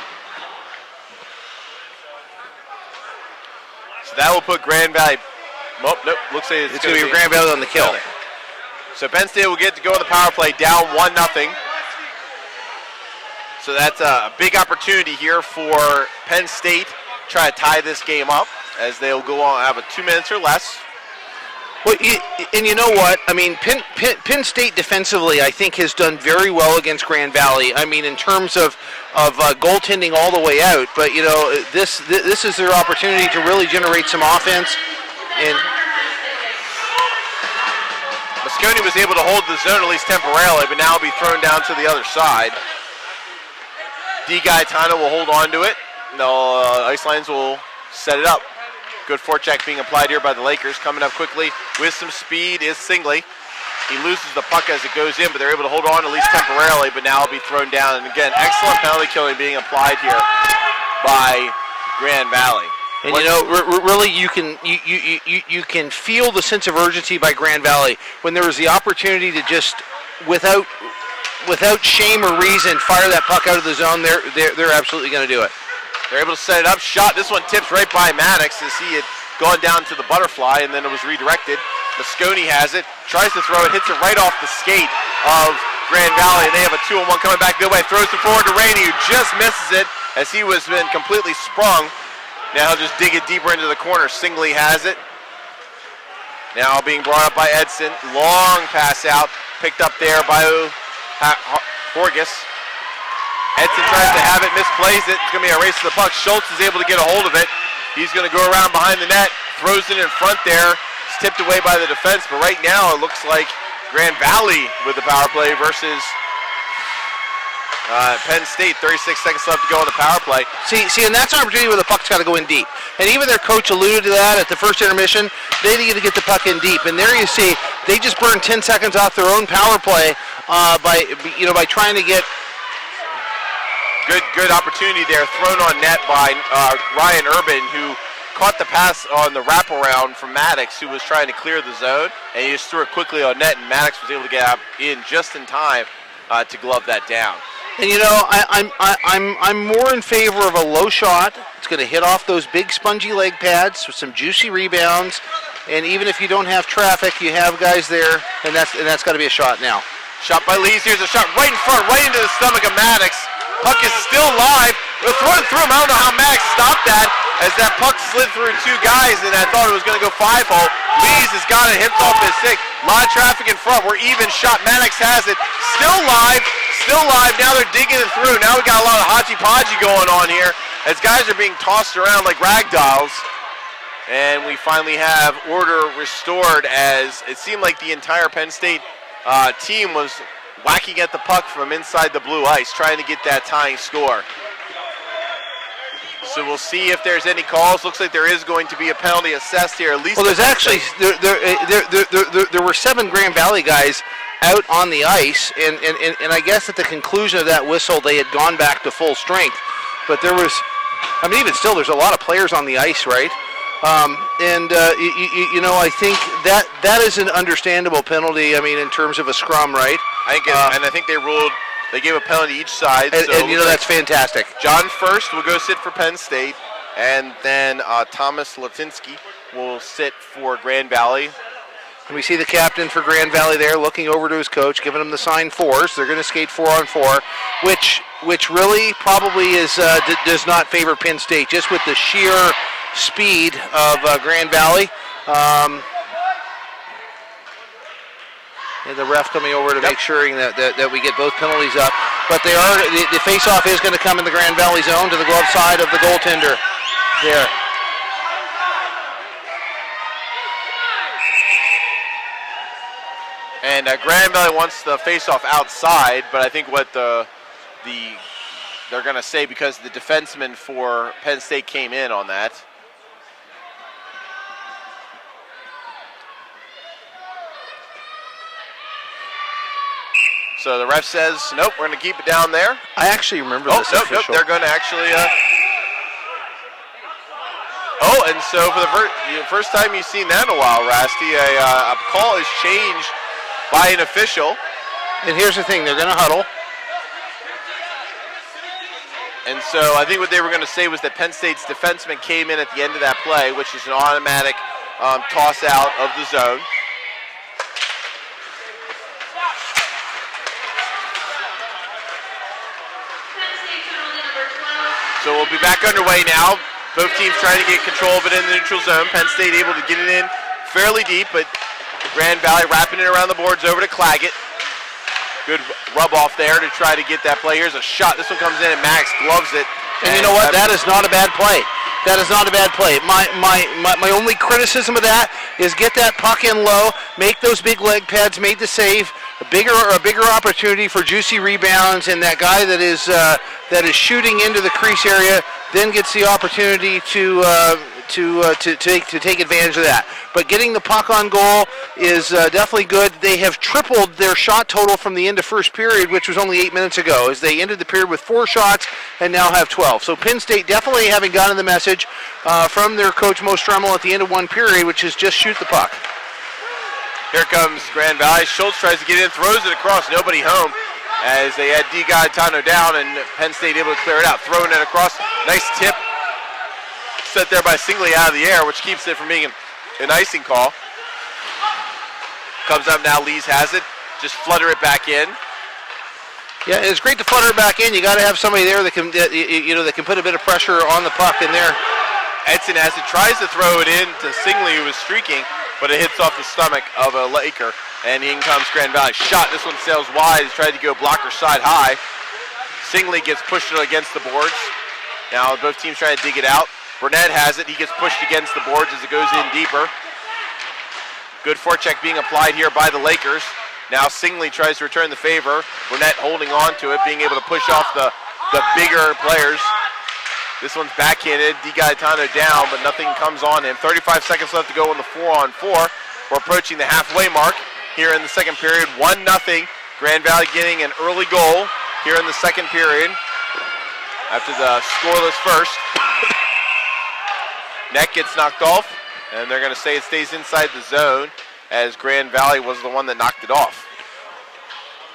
S2: So that will put Grand Valley. Nope. Looks like
S1: it's going to be Grand Valley on the kill.
S2: So Penn State will get to go on the power play, down 1-0. So that's a big opportunity here for Penn State to try to tie this game up, as they'll go on have 2 minutes or less.
S1: Well, and you know what? I mean, Penn State defensively, I think, has done very well against Grand Valley. I mean, in terms of goaltending all the way out. But, you know, this is their opportunity to really generate some offense. And
S2: Mosconi was able to hold the zone at least temporarily, but now will be thrown down to the other side. Di Gaetano will hold on to it. The ice lines will set it up. Good forecheck being applied here by the Lakers. Coming up quickly with some speed is Singley. He loses the puck as it goes in, but they're able to hold on at least temporarily, but now it'll be thrown down. And again, excellent penalty killing being applied here by Grand Valley.
S1: And you know, really, you can feel the sense of urgency by Grand Valley when there was the opportunity to just, without shame or reason, fire that puck out of the zone. They're absolutely going to do it.
S2: They're able to set it up. Shot. This one tips right by Maddox as he had gone down to the butterfly, and then it was redirected. Mosconi has it. Tries to throw it. Hits it right off the skate of Grand Valley, and they have a 2-on-1 coming back the other way. Throws it forward to Rainey, who just misses it as he was been completely sprung. Now he'll just dig it deeper into the corner. Singley has it. Now being brought up by Edson. Long pass out. Picked up there by Horgus. Edson tries to have it, misplays it. It's going to be a race to the puck. Schultz is able to get a hold of it. He's going to go around behind the net. Throws it in front there. It's tipped away by the defense. But right now it looks like Grand Valley with the power play versus Penn State. 36 seconds left to go on the power play.
S1: See, and that's an opportunity where the puck's got to go in deep. And even their coach alluded to that at the first intermission. They need to get the puck in deep. And there you see, they just burned 10 seconds off their own power play by trying to get.
S2: Good opportunity there, thrown on net by Ryan Urban, who caught the pass on the wraparound from Maddox, who was trying to clear the zone, and he just threw it quickly on net, and Maddox was able to get in just in time to glove that down.
S1: And you know, I'm more in favor of a low shot. It's going to hit off those big spongy leg pads with some juicy rebounds. And even if you don't have traffic, you have guys there, and that's got to be a shot now.
S2: Shot by Lees. Here's a shot right in front, right into the stomach of Maddox. Puck is still live. They're throwing through him. I don't know how Maddox stopped that as that puck slid through two guys, and I thought it was going to go 5-hole. Lees has got it, hits off his stick. A lot of traffic in front. We're even shot. Maddox has it. Still live. Still live. Now they're digging it through. Now we got a lot of hodgy-podgy going on here as guys are being tossed around like rag dolls. And we finally have order restored as it seemed like the entire Penn State team was whacking at the puck from inside the blue ice, trying to get that tying score. So we'll see if there's any calls. Looks like there is going to be a penalty assessed here. At least
S1: well, there's actually there were 7 Grand Valley guys out on the ice, and I guess at the conclusion of that whistle, they had gone back to full strength. But there was, I mean, even still, there's a lot of players on the ice, right? You know, I think that is an understandable penalty. I mean, in terms of a scrum, right?
S2: I think they gave a penalty each side.
S1: And you know, that's fantastic.
S2: John First will go sit for Penn State, and then Thomas Latinsky will sit for Grand Valley.
S1: And we see the captain for Grand Valley there looking over to his coach, giving him the sign 4s. They're going to skate 4-on-4, which really probably is does not favor Penn State, just with the sheer speed of Grand Valley. And the ref coming over to make sure that we get both penalties up. But the face-off is going to come in the Grand Valley zone to the glove side of the goaltender there.
S2: And Grand Valley wants the face-off outside, but I think what they're going to say, because the defenseman for Penn State came in on that. So the ref says, nope, we're going to keep it down there.
S1: I actually remember this
S2: nope,
S1: official.
S2: They're going to actually... and so for the first time you've seen that in a while, Rasty, a call is changed by an official.
S1: And here's the thing, they're going to huddle.
S2: And so I think what they were going to say was that Penn State's defenseman came in at the end of that play, which is an automatic toss out of the zone. So we'll be back underway now. Both teams trying to get control of it in the neutral zone. Penn State able to get it in fairly deep, but Grand Valley wrapping it around the boards over to Claggett. Good rub off there to try to get that play. Here's a shot. This one comes in and Max gloves it.
S1: And you know what? That is not a bad play. That is not a bad play. My only criticism of that is get that puck in low, make those big leg pads, made the save. A bigger opportunity for juicy rebounds, and that guy that is shooting into the crease area then gets the opportunity to take advantage of that. But getting the puck on goal is definitely good. They have tripled their shot total from the end of first period, which was only 8 minutes ago, as they ended the period with 4 shots and now have 12. So Penn State definitely having gotten the message from their coach Mo Stremmel at the end of one period, which is just shoot the puck.
S2: Here comes Grand Valley. Schultz tries to get in, throws it across, nobody home, as they had D. Gaetano down, and Penn State able to clear it out, throwing it across. Nice tip set there by Singley out of the air, which keeps it from being an icing call. Comes up now, Lees has it. Just flutter it back in.
S1: Yeah, it's great to flutter it back in. You got to have somebody there that can put a bit of pressure on the puck in there.
S2: Edson has it, tries to throw it in to Singley, who was streaking, but it hits off the stomach of a Laker, and in comes Grand Valley. Shot, this one sails wide. He's tried to go blocker side high. Singley gets pushed against the boards. Now both teams trying to dig it out. Burnett has it. He gets pushed against the boards as it goes in deeper. Good forecheck being applied here by the Lakers. Now Singley tries to return the favor. Burnett holding on to it, being able to push off the bigger players. This one's backhanded. Di Gaetano down, but nothing comes on him. 35 seconds left to go in the 4-on-4. We're approaching the halfway mark here in the second period. 1-0. Grand Valley getting an early goal here in the second period after the scoreless first. Net gets knocked off, and they're going to say it stays inside the zone, as Grand Valley was the one that knocked it off.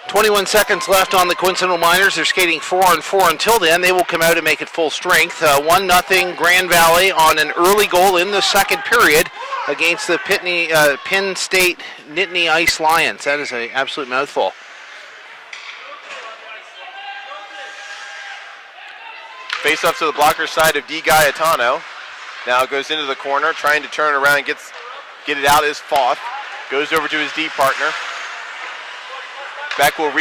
S1: 21 seconds left on the Coincidental Miners. They're skating 4-on-4 until then. They will come out and make it full strength. 1-0 Grand Valley on an early goal in the second period against the Penn State Nittany Ice Lions. That is an absolute mouthful.
S2: Face off to the blocker side of D. Gaetano. Now goes into the corner, trying to turn around and get it out is Foth. Goes over to his D partner. Beck will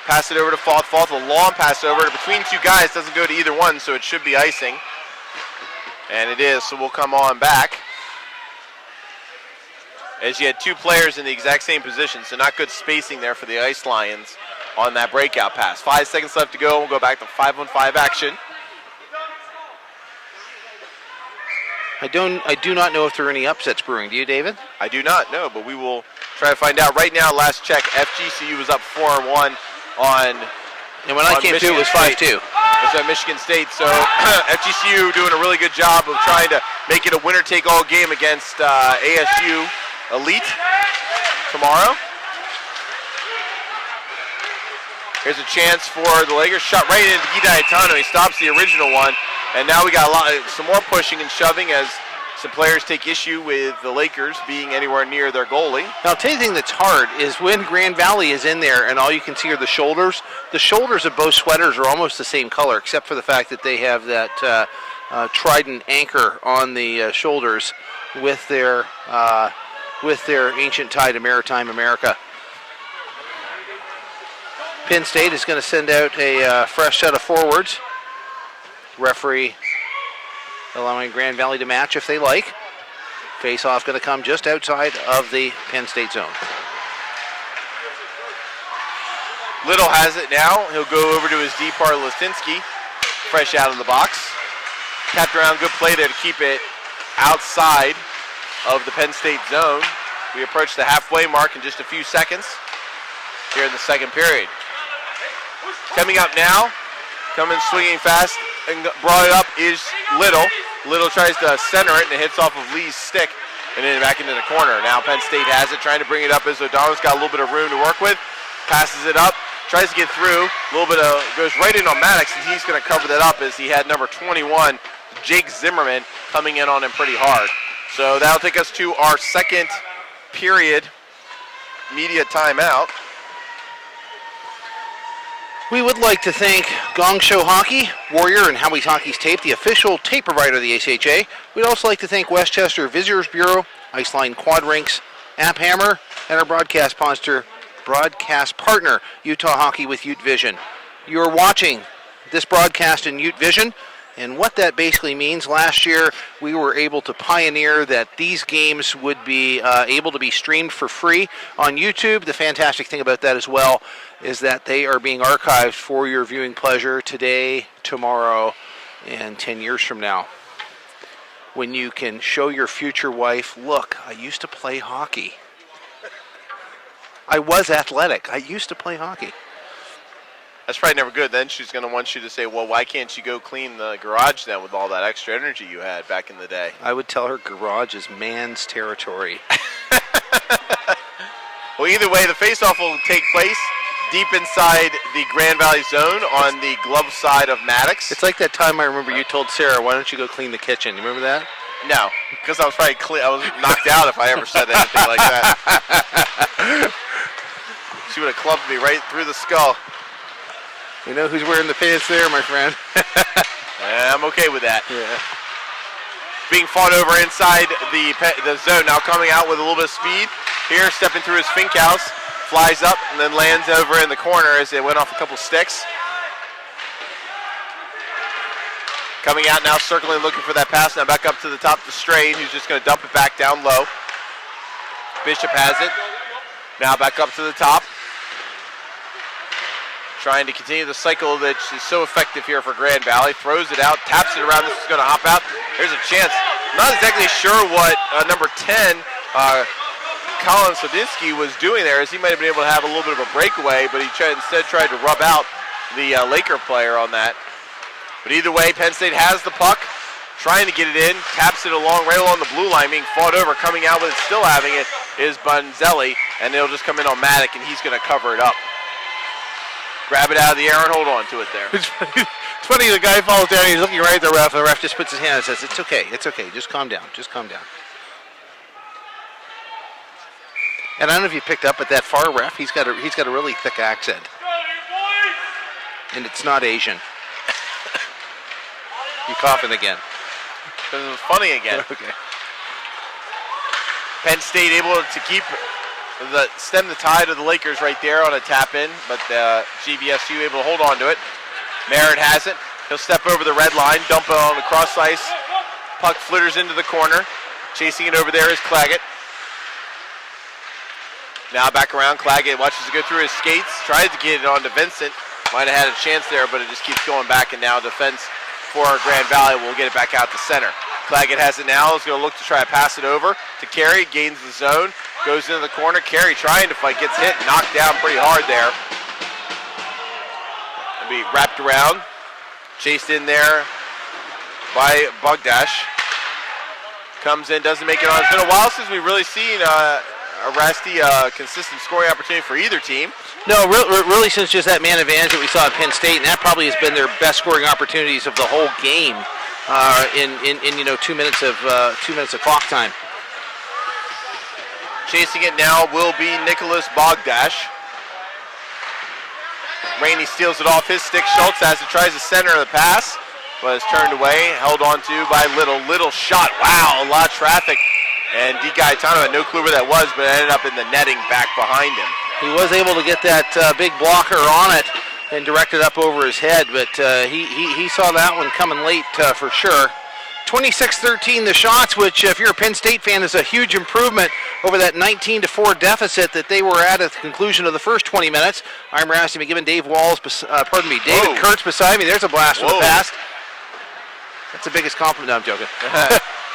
S2: pass it over to Foth. Foth, a long pass over between two guys. Doesn't go to either one, so it should be icing. And it is, so we'll come on back. As you had two players in the exact same position, so not good spacing there for the Ice Lions on that breakout pass. 5 seconds left to go. We'll go back to 5-on-5 action.
S1: I do not know if there are any upsets brewing. Do you, David?
S2: I do not know, but we will try to find out. Right now, last check, FGCU was up 4-1 on.
S1: And when I came to, it was 5-2.
S2: It's at Michigan State. So FGCU doing a really good job of trying to make it a winner-take-all game against ASU Elite tomorrow. Here's a chance for the Lakers. Shot right into Gaetano. He stops the original one. And now we got some more pushing and shoving as some players take issue with the Lakers being anywhere near their goalie.
S1: Now, I'll tell you the thing that's hard is when Grand Valley is in there and all you can see are the shoulders. The shoulders of both sweaters are almost the same color, except for the fact that they have that trident anchor on the shoulders with their ancient tie to maritime America. Penn State is going to send out a fresh set of forwards. Referee allowing Grand Valley to match if they like. Face-off going to come just outside of the Penn State zone.
S2: Little has it now. He'll go over to his D part, Listinsky, fresh out of the box. Tapped around, good play there to keep it outside of the Penn State zone. We approach the halfway mark in just a few seconds here in the second period. Coming up now, coming swinging fast and brought it up is Little. Little tries to center it and it hits off of Lee's stick and then back into the corner. Now Penn State has it, trying to bring it up as O'Donnell's got a little bit of room to work with. Passes it up, tries to get through. A little bit of, goes right in on Maddox and he's going to cover that up as he had number 21, Jake Zimmerman, coming in on him pretty hard. So that'll take us to our second period media timeout.
S1: We would like to thank Gong Show Hockey, Warrior, and Howie's Hockey's Tape, the official tape provider of the ACHA. We'd also like to thank Westchester Visitors Bureau, Iceline Quad Rinks, App Hammer, and our broadcast partner, Utah Hockey with Ute Vision. You're watching this broadcast in Ute Vision, and what that basically means, last year we were able to pioneer that these games would be able to be streamed for free on YouTube. The fantastic thing about that as well is that they are being archived for your viewing pleasure today, tomorrow, and 10 years from now. When you can show your future wife, look, I used to play hockey. I was athletic. I used to play hockey.
S2: That's probably never good. Then she's going to want you to say, well, why can't you go clean the garage then with all that extra energy you had back in the day?
S1: I would tell her garage is man's territory.
S2: Well, either way, the faceoff will take place deep inside the Grand Valley zone on the glove side of Maddox.
S1: It's like that time I remember you told Sarah, why don't you go clean the kitchen? You remember that?
S2: No, because I was probably I was knocked out if I ever said anything like that. She would have clubbed me right through the skull.
S1: You know who's wearing the pants there, my friend?
S2: Yeah, I'm okay with that.
S1: Yeah.
S2: Being fought over inside the zone. Now coming out with a little bit of speed. Here, stepping through his fink house. Flies up and then lands over in the corner as it went off a couple sticks. Coming out now, circling, looking for that pass. Now back up to the top to Strain, who's just going to dump it back down low. Bishop has it. Now back up to the top. Trying to continue the cycle that is so effective here for Grand Valley. Throws it out, taps it around. This is going to hop out. There's a chance. Not exactly sure what number 10, Colin Sodinsky, was doing there, as he might have been able to have a little bit of a breakaway, but he instead tried to rub out the Laker player on that. But either way, Penn State has the puck, trying to get it in, taps it right along the blue line, being fought over. Coming out with it, still having it, is Bunzelli, and it'll just come in on Maddock, and he's going to cover it up. grab it out of the air and hold on to it there.
S1: It's funny, the guy falls down, he's looking right at the ref, and the ref just puts his hand and says, it's okay, just calm down, And I don't know if you picked up, but that far ref, he's got a really thick accent. And it's not Asian. You coughing again.
S2: Because it was funny again.
S1: Okay.
S2: Penn State able to stem the tide of the Lakers right there on a tap in, but GVSU able to hold on to it. Merritt has it. He'll step over the red line, dump it on the cross ice. Puck flitters into the corner. Chasing it over there is Claggett. Now back around, Claggett watches it go through his skates, tries to get it on to Vincent. Might have had a chance there, but it just keeps going back, and now defense for Grand Valley will get it back out to center. Claggett has it now, is going to look to try to pass it over to Carey, gains the zone, goes into the corner. Carey trying to fight, gets hit, knocked down pretty hard there. It'll be wrapped around, chased in there by Bogdash. Comes in, doesn't make it on. It's been a while since we've really seen a Rasty consistent scoring opportunity for either team.
S1: No, really since just that man advantage that we saw at Penn State, and that probably has been their best scoring opportunities of the whole game in 2 minutes of clock time.
S2: Chasing it now will be Nicholas Bogdash. Rainey steals it off his stick. Schultz has it, tries to center the pass, but is turned away, held on to by Little. Little shot, wow, a lot of traffic. And Di Gaetano had no clue where that was, but ended up in the netting back behind him.
S1: He was able to get that big blocker on it and direct it up over his head, but he saw that one coming late for sure. 26-13 the shots, which if you're a Penn State fan is a huge improvement over that 19-4 deficit that they were at the conclusion of the first 20 minutes. I'm Rasty McGibbon, David Kurtz beside me. There's a blast from the past. That's the biggest compliment. No, I'm joking.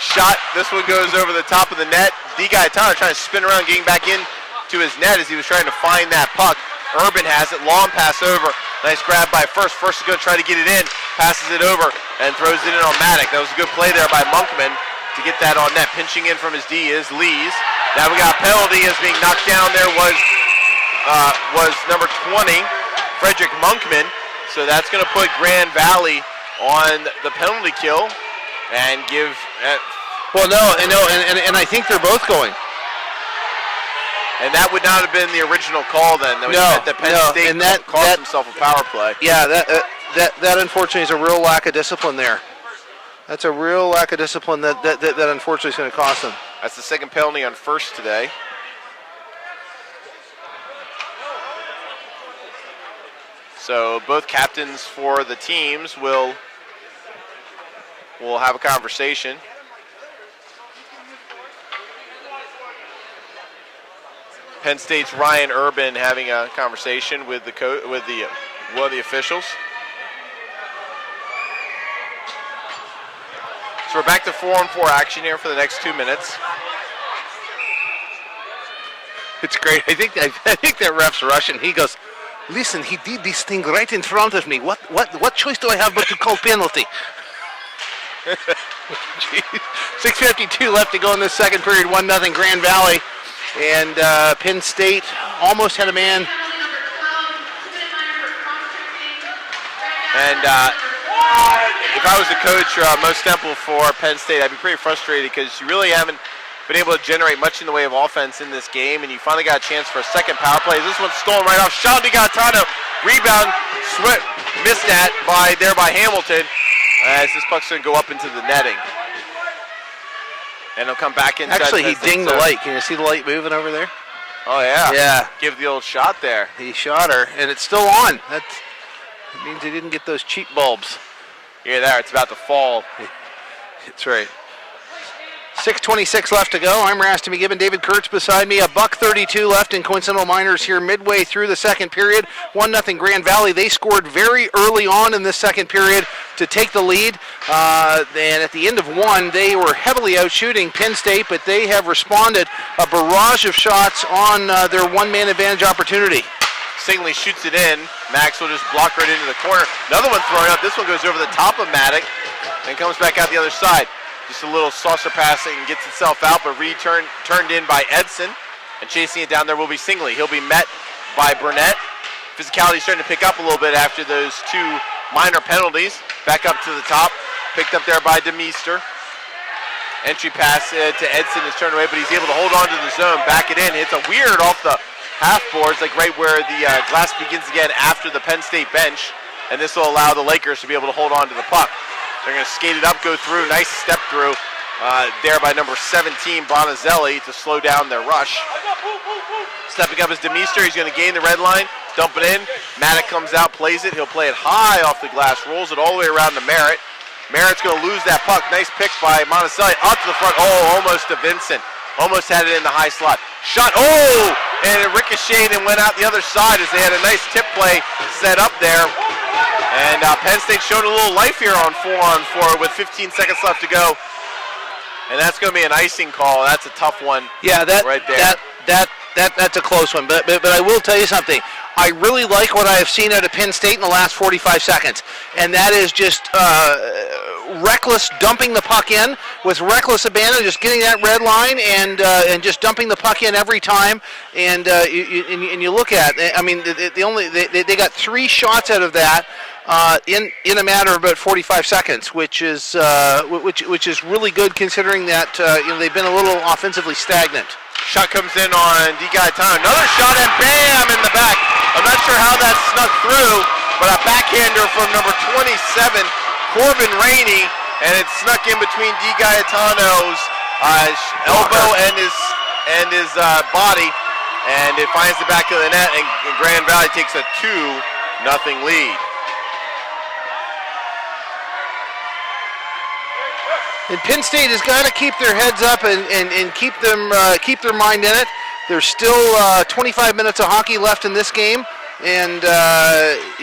S2: Shot, this one goes over the top of the net. Di Gaetano trying to spin around, getting back in to his net as he was trying to find that puck. Urban has it, long pass over. Nice grab by First. First is going to try to get it in, passes it over, and throws it in on Maddock. That was a good play there by Monkman to get that on net. Pinching in from his D is Lees. Now we got a penalty as being knocked down there was number 20, Frederick Monkman. So that's going to put Grand Valley on the penalty kill and give...
S1: and I think they're both going.
S2: And that would not have been the original call then. That meant that Penn State cost himself a power play.
S1: Yeah, that unfortunately is a real lack of discipline there. That's a real lack of discipline that unfortunately is going to cost them.
S2: That's the second penalty on First today. So both captains for the teams will have a conversation. Penn State's Ryan Urban having a conversation with one of the officials. So we're back to 4-on-4 action here for the next 2 minutes.
S1: It's great. I think that ref's Russian. He goes, "Listen, he did this thing right in front of me. What choice do I have but to call penalty?" 6:52 left to go in this second period. 1-0 Grand Valley. And Penn State almost had a man.
S2: And if I was the coach Mo Stemple for Penn State, I'd be pretty frustrated because you really haven't been able to generate much in the way of offense in this game, and you finally got a chance for a second power play. This one's stolen right off. Sean Di Gaetano, rebound, missed that by Hamilton, as this puck's going to go up into the netting. And he'll come back inside.
S1: Actually, he dinged the light. Can you see the light moving over there?
S2: Oh, yeah.
S1: Yeah.
S2: Give the old shot there.
S1: He shot her, and it's still on. That means he didn't get those cheap bulbs.
S2: Yeah, there. It's about to fall.
S1: That's right. 6:26 left to go. I'm Rasty McGibbon. David Kurtz beside me. $1:32 left in Coincidental Miners here midway through the second period. 1-0 Grand Valley. They scored very early on in this second period to take the lead. And at the end of one, they were heavily outshooting Penn State, but they have responded. A barrage of shots on their one-man advantage opportunity.
S2: Singley shoots it in. Max will just block right into the corner. Another one thrown up. This one goes over the top of Maddock and comes back out the other side. Just a little saucer passing and gets itself out, but turned in by Edson. And chasing it down there will be Singley. He'll be met by Burnett. physicality starting to pick up a little bit after those 2 minor penalties. Back up to the top, picked up there by DeMeester. Entry pass to Edson is turned away, but he's able to hold on to the zone, back it in. It's a weird off the half boards, like right where the glass begins again after the Penn State bench, and this will allow the Lakers to be able to hold on to the puck. They're going to skate it up, go through, nice step through there by number 17, Bonazelli, to slow down their rush. Stepping up is DeMeester, he's going to gain the red line, dump it in. Maddox comes out, plays it, he'll play it high off the glass, rolls it all the way around to Merritt. Merritt's going to lose that puck. Nice pick by Monticelli. Out to the front. Oh, almost to Vincent. Almost had it in the high slot. Shot. Oh! And it ricocheted and went out the other side as they had a nice tip play set up there. And Penn State showed a little life here on 4-on-4 with 15 seconds left to go. And that's going to be an icing call. That's a tough one.
S1: Yeah,
S2: right there.
S1: That's a close one. But I will tell you something. I really like what I have seen out of Penn State in the last 45 seconds, and that is just reckless dumping the puck in with reckless abandon, just getting that red line and just dumping the puck in every time. And you look at, I mean, they got 3 shots out of that in a matter of about 45 seconds, which is really good considering that they've been a little offensively stagnant.
S2: Shot comes in on DiGaetano. Another shot and bam in the back. I'm not sure how that snuck through, but a backhander from number 27, Corbin Rainey, and it snuck in between DiGaetano's elbow and his body, and it finds the back of the net, and Grand Valley takes a 2-0 lead.
S1: And Penn State has got to keep their heads up and keep their mind in it. There's still 25 minutes of hockey left in this game, and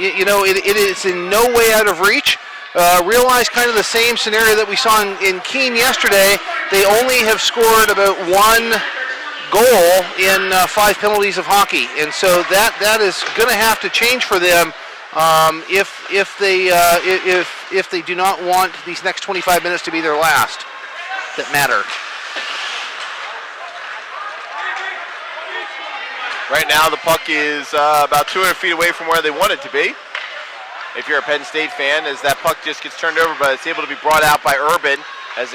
S1: it is in no way out of reach. Realize kind of the same scenario that we saw in Keene yesterday. They only have scored about 1 goal in 5 penalties of hockey, and so that is going to have to change for them. If they do not want these next 25 minutes to be their last that matter.
S2: Right now the puck is about 200 feet away from where they want it to be. If you're a Penn State fan, as that puck just gets turned over, but it's able to be brought out by Urban as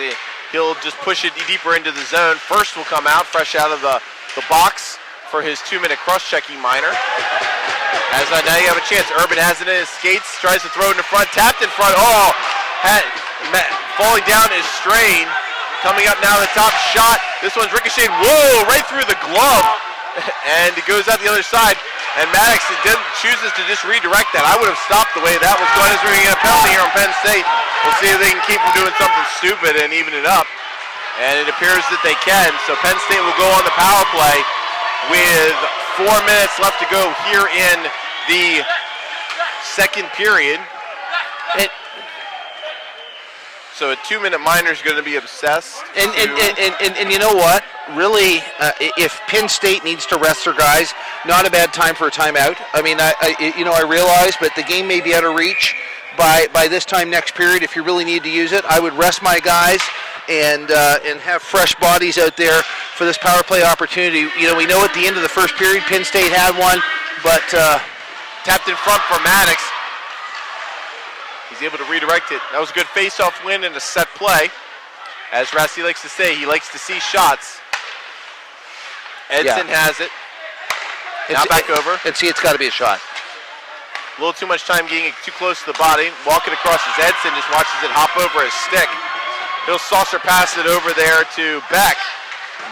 S2: he'll just push it deeper into the zone. First will come out fresh out of the box for his 2-minute cross-checking minor. As now you have a chance. Urban has it in his skates, tries to throw it in the front, tapped in front. Oh, falling down is Strain. Coming up now, the top shot. This one's ricocheted. Whoa, right through the glove. And it goes out the other side. And Maddox chooses to just redirect that. I would have stopped the way that was going as we're going to get a penalty here on Penn State. We'll see if they can keep from doing something stupid and even it up. And it appears that they can. So Penn State will go on the power play with 4 minutes left to go here in the second period. So a 2-minute minor is going to be obsessed.
S1: And you know what? Really, if Penn State needs to rest their guys, not a bad time for a timeout. I mean, I realize, but the game may be out of reach by this time next period. If you really need to use it, I would rest my guys and have fresh bodies out there for this power play opportunity. You know, we know at the end of the first period, Penn State had one, but
S2: tapped in front for Maddox. He's able to redirect it. That was a good face-off win and a set play. As Rassi likes to say, he likes to see shots. Edson has it. Now back over.
S1: And see, it's got to be a shot.
S2: A little too much time getting it too close to the body. Walking across is Edson, just watches it hop over his stick. He'll saucer pass it over there to Beck.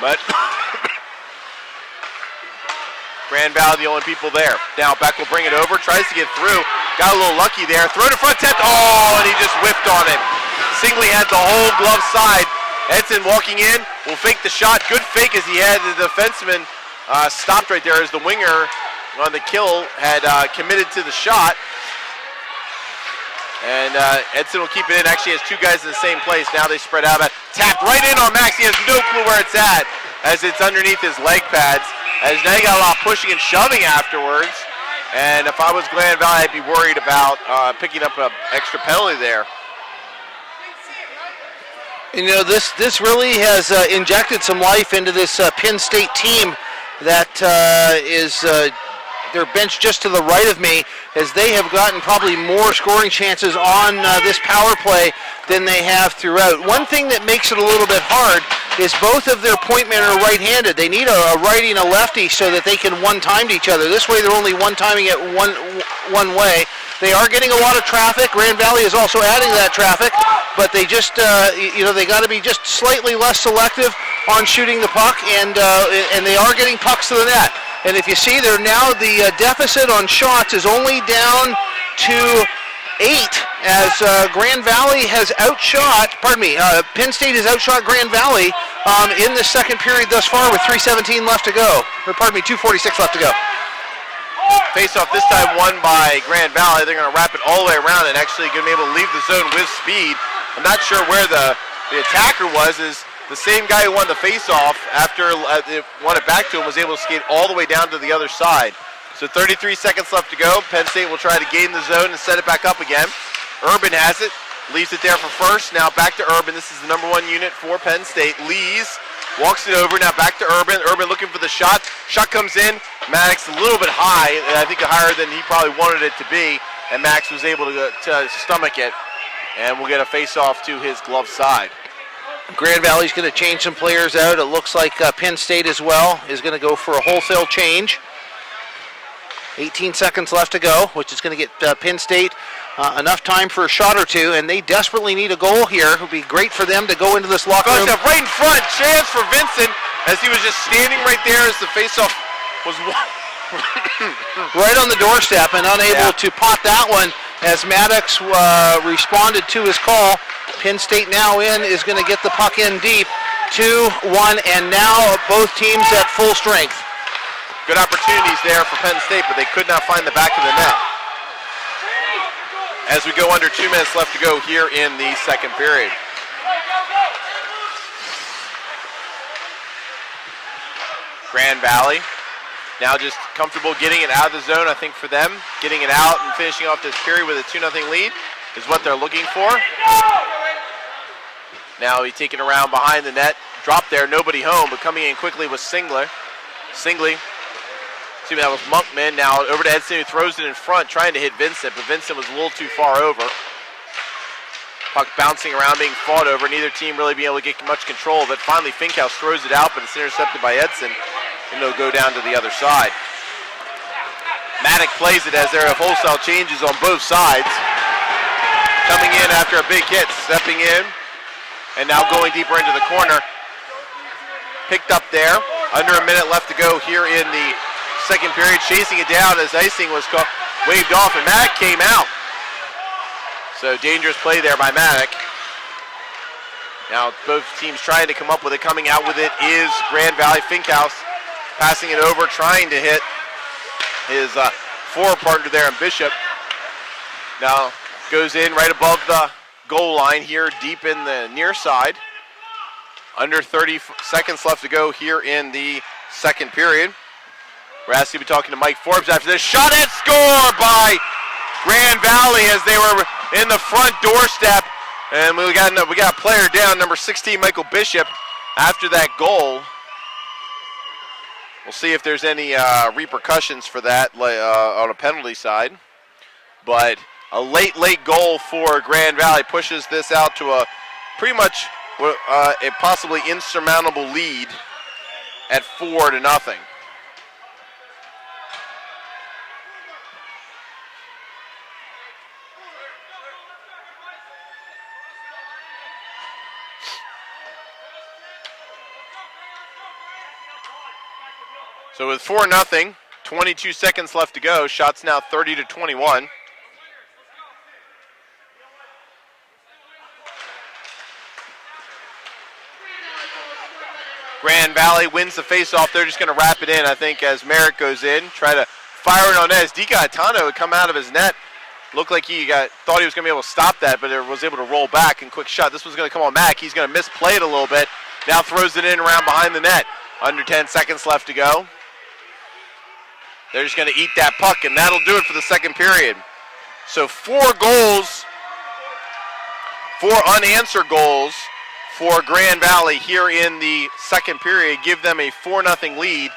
S2: But Grand Valley, the only people there. Now Beck will bring it over, tries to get through. Got a little lucky there. Throw to front, tap. Oh, and he just whiffed on it. Singly had the whole glove side. Edson walking in, will fake the shot. Good fake as he had the defenseman stopped right there as the winger on the kill had committed to the shot. And Edson will keep it in. Actually has 2 guys in the same place. Now they spread out. Tapped right in on Max. He has no clue where it's at as it's underneath his leg pads. As now he got a lot of pushing and shoving afterwards. And if I was Grand Valley, I'd be worried about picking up an extra penalty there.
S1: You know, this really has injected some life into this Penn State team that is they're benched just to the right of me, as they have gotten probably more scoring chances on this power play than they have throughout. One thing that makes it a little bit hard is both of their point men are right-handed. They need a righty and a lefty so that they can one-time to each other. This way they're only one-timing it one way. They are getting a lot of traffic. Grand Valley is also adding to that traffic, but they just, they got to be just slightly less selective on shooting the puck, and they are getting pucks to the net. And if you see there now, the deficit on shots is only down to 8, as Grand Valley has outshot, Penn State has outshot Grand Valley in the second period thus far with 3:17 left to go, 2:46 left to go.
S2: Face-off this time won by Grand Valley. They're going to wrap it all the way around and actually going to be able to leave the zone with speed. I'm not sure where the attacker was. Is the same guy who won the face-off after it won it back to him was able to skate all the way down to the other side. So 33 seconds left to go. Penn State will try to gain the zone and set it back up again. Urban has it, leaves it there for first. Now back to Urban. This is the number 1 unit for Penn State. Lees walks it over. Now back to Urban. Urban looking for the shot. Shot comes in. Maddox a little bit high. I think higher than he probably wanted it to be. And Max was able to stomach it. And we'll get a face-off to his glove side.
S1: Grand Valley's going to change some players out. It looks like Penn State as well is going to go for a wholesale change. 18 seconds left to go, which is going to get Penn State enough time for a shot or two, and they desperately need a goal here. It would be great for them to go into this locker room.
S2: Right in front, chance for Vincent, as he was just standing right there as the faceoff was
S1: right on the doorstep and unable to pot that one as Maddox responded to his call. Penn State now is going to get the puck in deep. 2-1, and now both teams at full strength.
S2: Good opportunities there for Penn State, but they could not find the back of the net. As we go under 2 minutes left to go here in the second period. Grand Valley now just comfortable getting it out of the zone, I think, for them. Getting it out and finishing off this period with a 2-0 lead is what they're looking for. Now he's taking around behind the net. Drop there, nobody home, but coming in quickly was Singley. Excuse me, that was Monkman. Now over to Edson, who throws it in front, trying to hit Vincent, but Vincent was a little too far over. Puck bouncing around, being fought over. Neither team really being able to get much control of it. Finally, Finkhouse throws it out, but it's intercepted by Edson, and it'll go down to the other side. Maddox plays it as there are wholesale changes on both sides. Coming in after a big hit, stepping in, and now going deeper into the corner. Picked up there. Under a minute left to go here in the second period. Chasing it down as icing was waved off, and Maddox came out. So dangerous play there by Maddox. Now both teams trying to come up with it. Coming out with it is Grand Valley. Finkhouse passing it over, trying to hit his forward partner there in Bishop. Now goes in right above the goal line here, deep in the near side. Under 30 seconds left to go here in the second period. We're asking to be talking to Mike Forbes after this. Shot and score by Grand Valley as they were in the front doorstep. And we got a player down, number 16, Michael Bishop, after that goal. We'll see if there's any repercussions for that on a penalty side. But a late goal for Grand Valley pushes this out to a pretty much a possibly insurmountable lead at 4-0. So with 4-0, 22 seconds left to go, shots now 30-21. Grand Valley wins the faceoff. They're just going to wrap it in, I think, as Merrick goes in. Try to fire it on net. As DiGaetano would come out of his net. Looked like thought he was going to be able to stop that, but it was able to roll back and quick shot. This one's going to come on Mack. He's going to misplay it a little bit. Now throws it in around behind the net. Under 10 seconds left to go. They're just going to eat that puck, and that'll do it for the second period. So 4 unanswered goals for Grand Valley here in the second period. Give them a 4-0 lead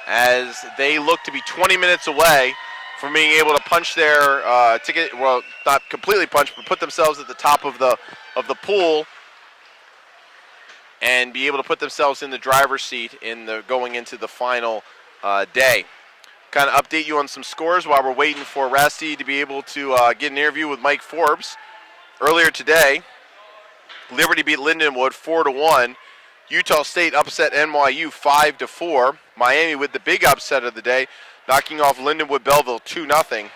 S2: as they look to be 20 minutes away from being able to punch their ticket. Well, not completely punch, but put themselves at the top of the pool and be able to put themselves in the driver's seat in the going into the final day. Kind of update you on some scores while we're waiting for Rusty to be able to get an interview with Mike Forbes. Earlier today, Liberty beat Lindenwood 4-1. Utah State upset NYU 5-4. Miami with the big upset of the day, knocking off Lindenwood Belleville 2-0.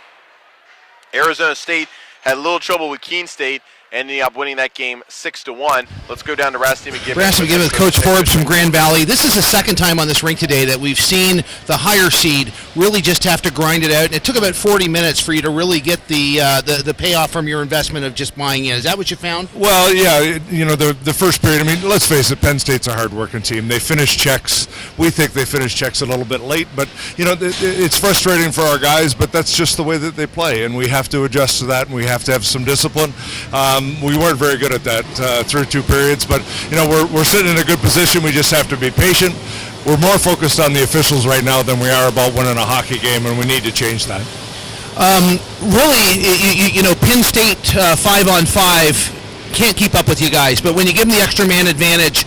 S2: Arizona State had a little trouble with Keene State, ending up winning that game 6-1. Let's go down to Rasty McGibbon.
S4: Rasty McGibbon with Coach Forbes from Grand Valley. This is the second time on this rink today that we've seen the higher seed really just have to grind it out. And it took about 40 minutes for you to really get the payoff from your investment of just buying in. Is that what you found?
S5: Well, yeah, the first period, I mean, let's face it, Penn State's a hard-working team. They finished checks. We think they finished checks a little bit late, but, it's frustrating for our guys, but that's just the way that they play, and we have to adjust to that, and we have to have some discipline. We weren't very good at that through two periods, but we're sitting in a good position. We just have to be patient. We're more focused on the officials right now than we are about winning a hockey game, and we need to change that.
S4: Really, Penn State 5-on-5 can't keep up with you guys, but when you give them the extra man advantage,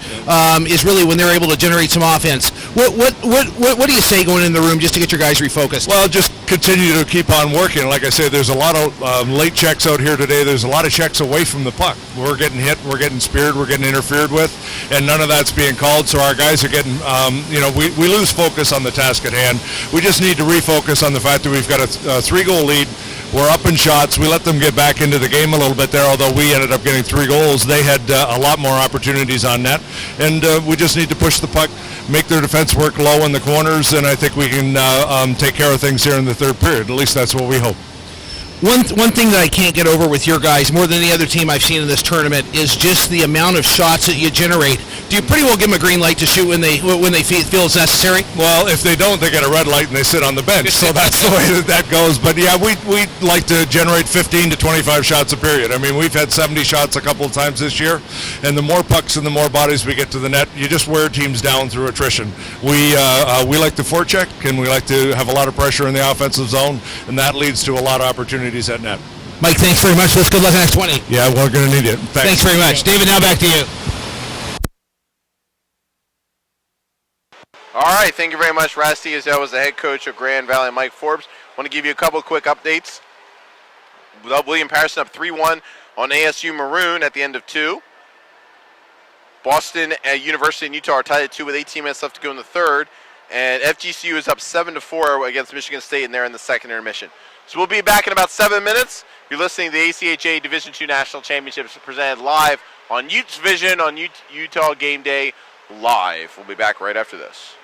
S4: is really when they're able to generate some offense. What do you say going in the room just to get your guys refocused?
S5: Well, just continue to keep on working. Like I say, there's a lot of late checks out here today. There's a lot of checks away from the puck. We're getting hit, we're getting speared, we're getting interfered with, and none of that's being called. So our guys are getting, we lose focus on the task at hand. We just need to refocus on the fact that we've got a 3-goal lead. We're up in shots. We let them get back into the game a little bit there, although we ended up getting 3 goals. They had a lot more opportunities on net, and we just need to push the puck, make their defense work low in the corners, and I think we can take care of things here in the third period. At least that's what we hope.
S4: One thing that I can't get over with your guys, more than any other team I've seen in this tournament, is just the amount of shots that you generate. Do you pretty well give them a green light to shoot when they feel it's necessary?
S5: Well, if they don't, they get a red light and they sit on the bench. So that's the way that goes. But yeah, we like to generate 15 to 25 shots a period. I mean, we've had 70 shots a couple of times this year, and the more pucks and the more bodies we get to the net, you just wear teams down through attrition. We like to forecheck, and we like to have a lot of pressure in the offensive zone, and that leads to a lot of opportunities at net.
S4: Mike, thanks very much. Let's good luck next 20.
S5: Yeah, we're going to need it.
S4: Thanks very much. David, now back to you.
S2: All right, thank you very much, Rasty, as that was the head coach of Grand Valley, Mike Forbes. Want to give you a couple of quick updates. William Patterson up 3-1 on ASU Maroon at the end of 2. Boston University and Utah are tied at 2 with 18 minutes left to go in the third. And FGCU is up 7-4 against Michigan State, and they're in the second intermission. So we'll be back in about 7 minutes. You're listening to the ACHA Division II National Championships presented live on Utes Vision on Utah Game Day Live. We'll be back right after this.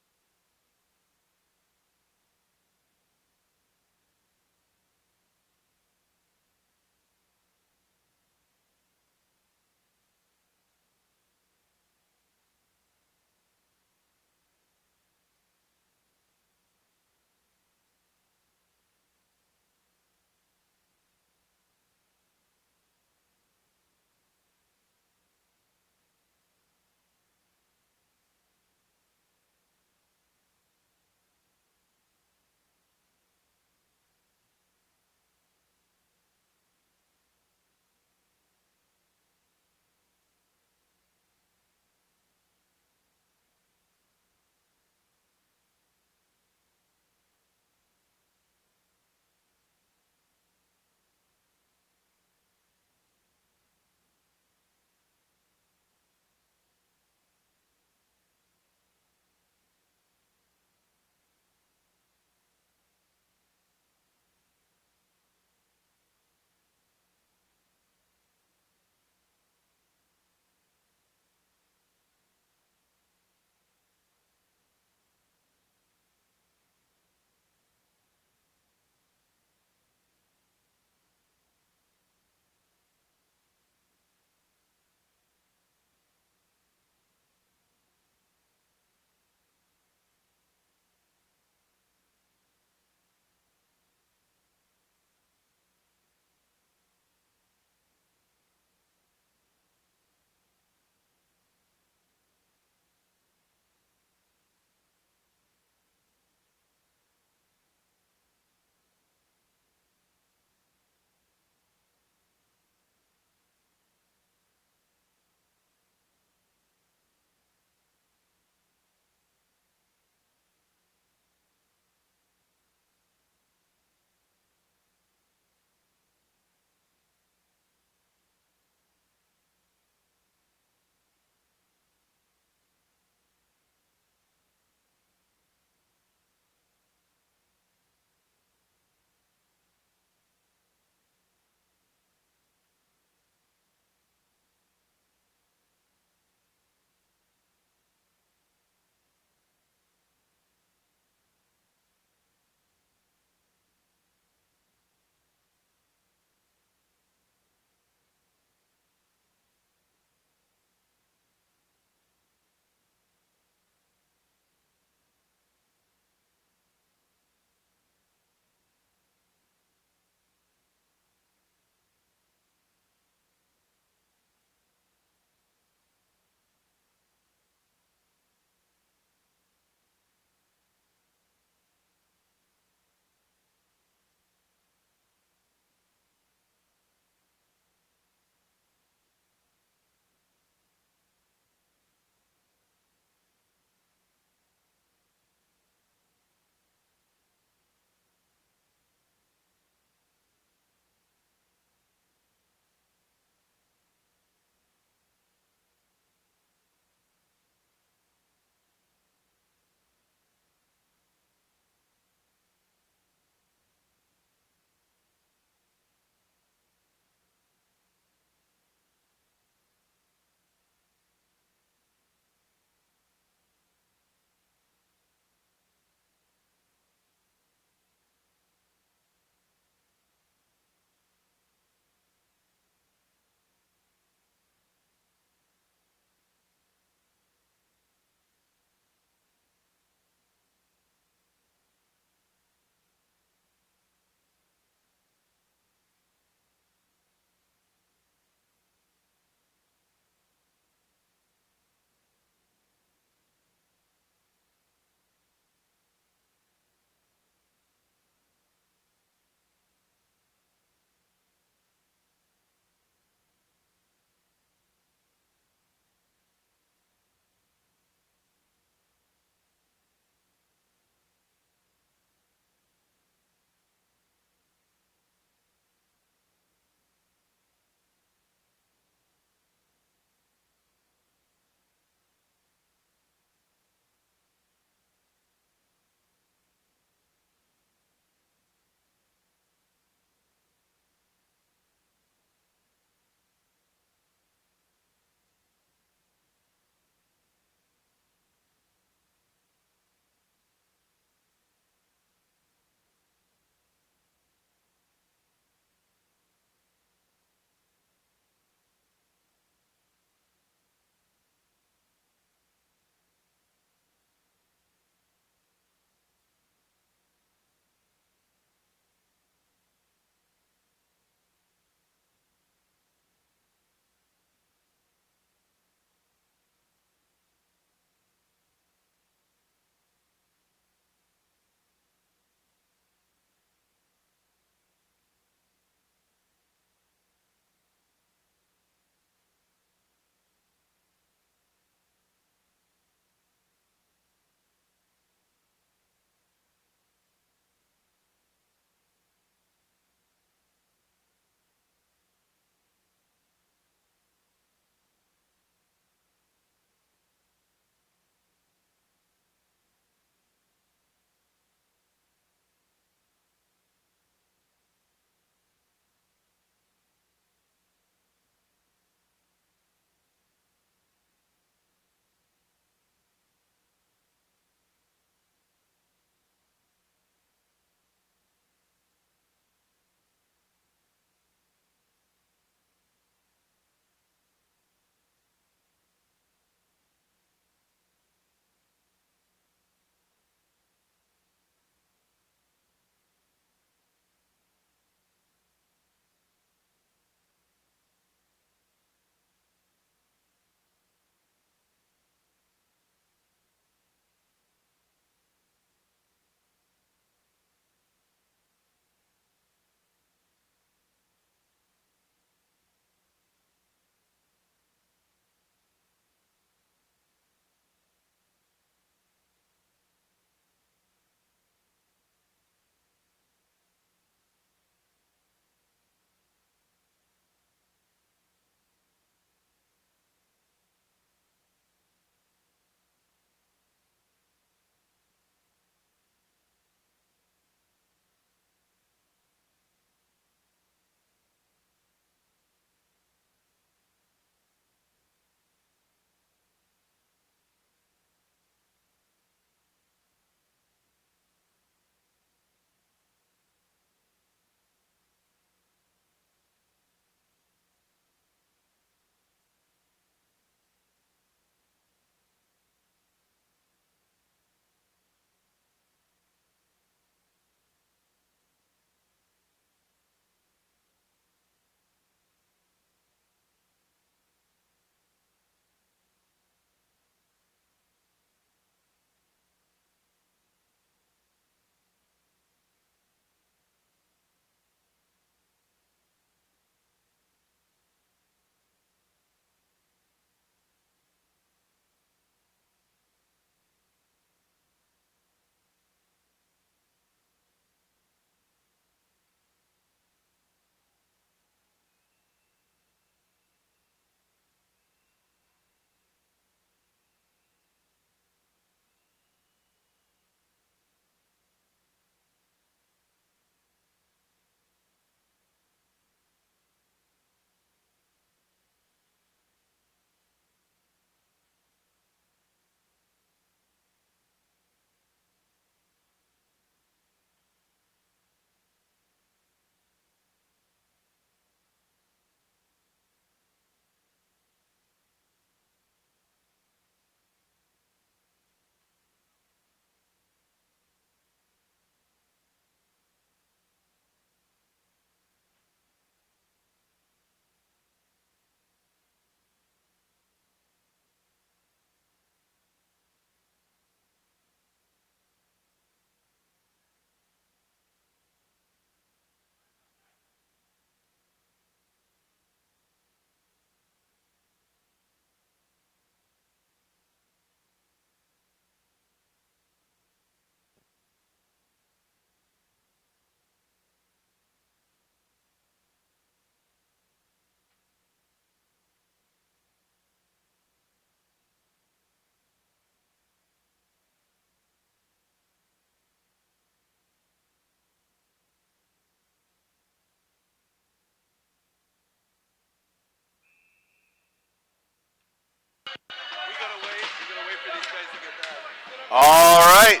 S2: All right.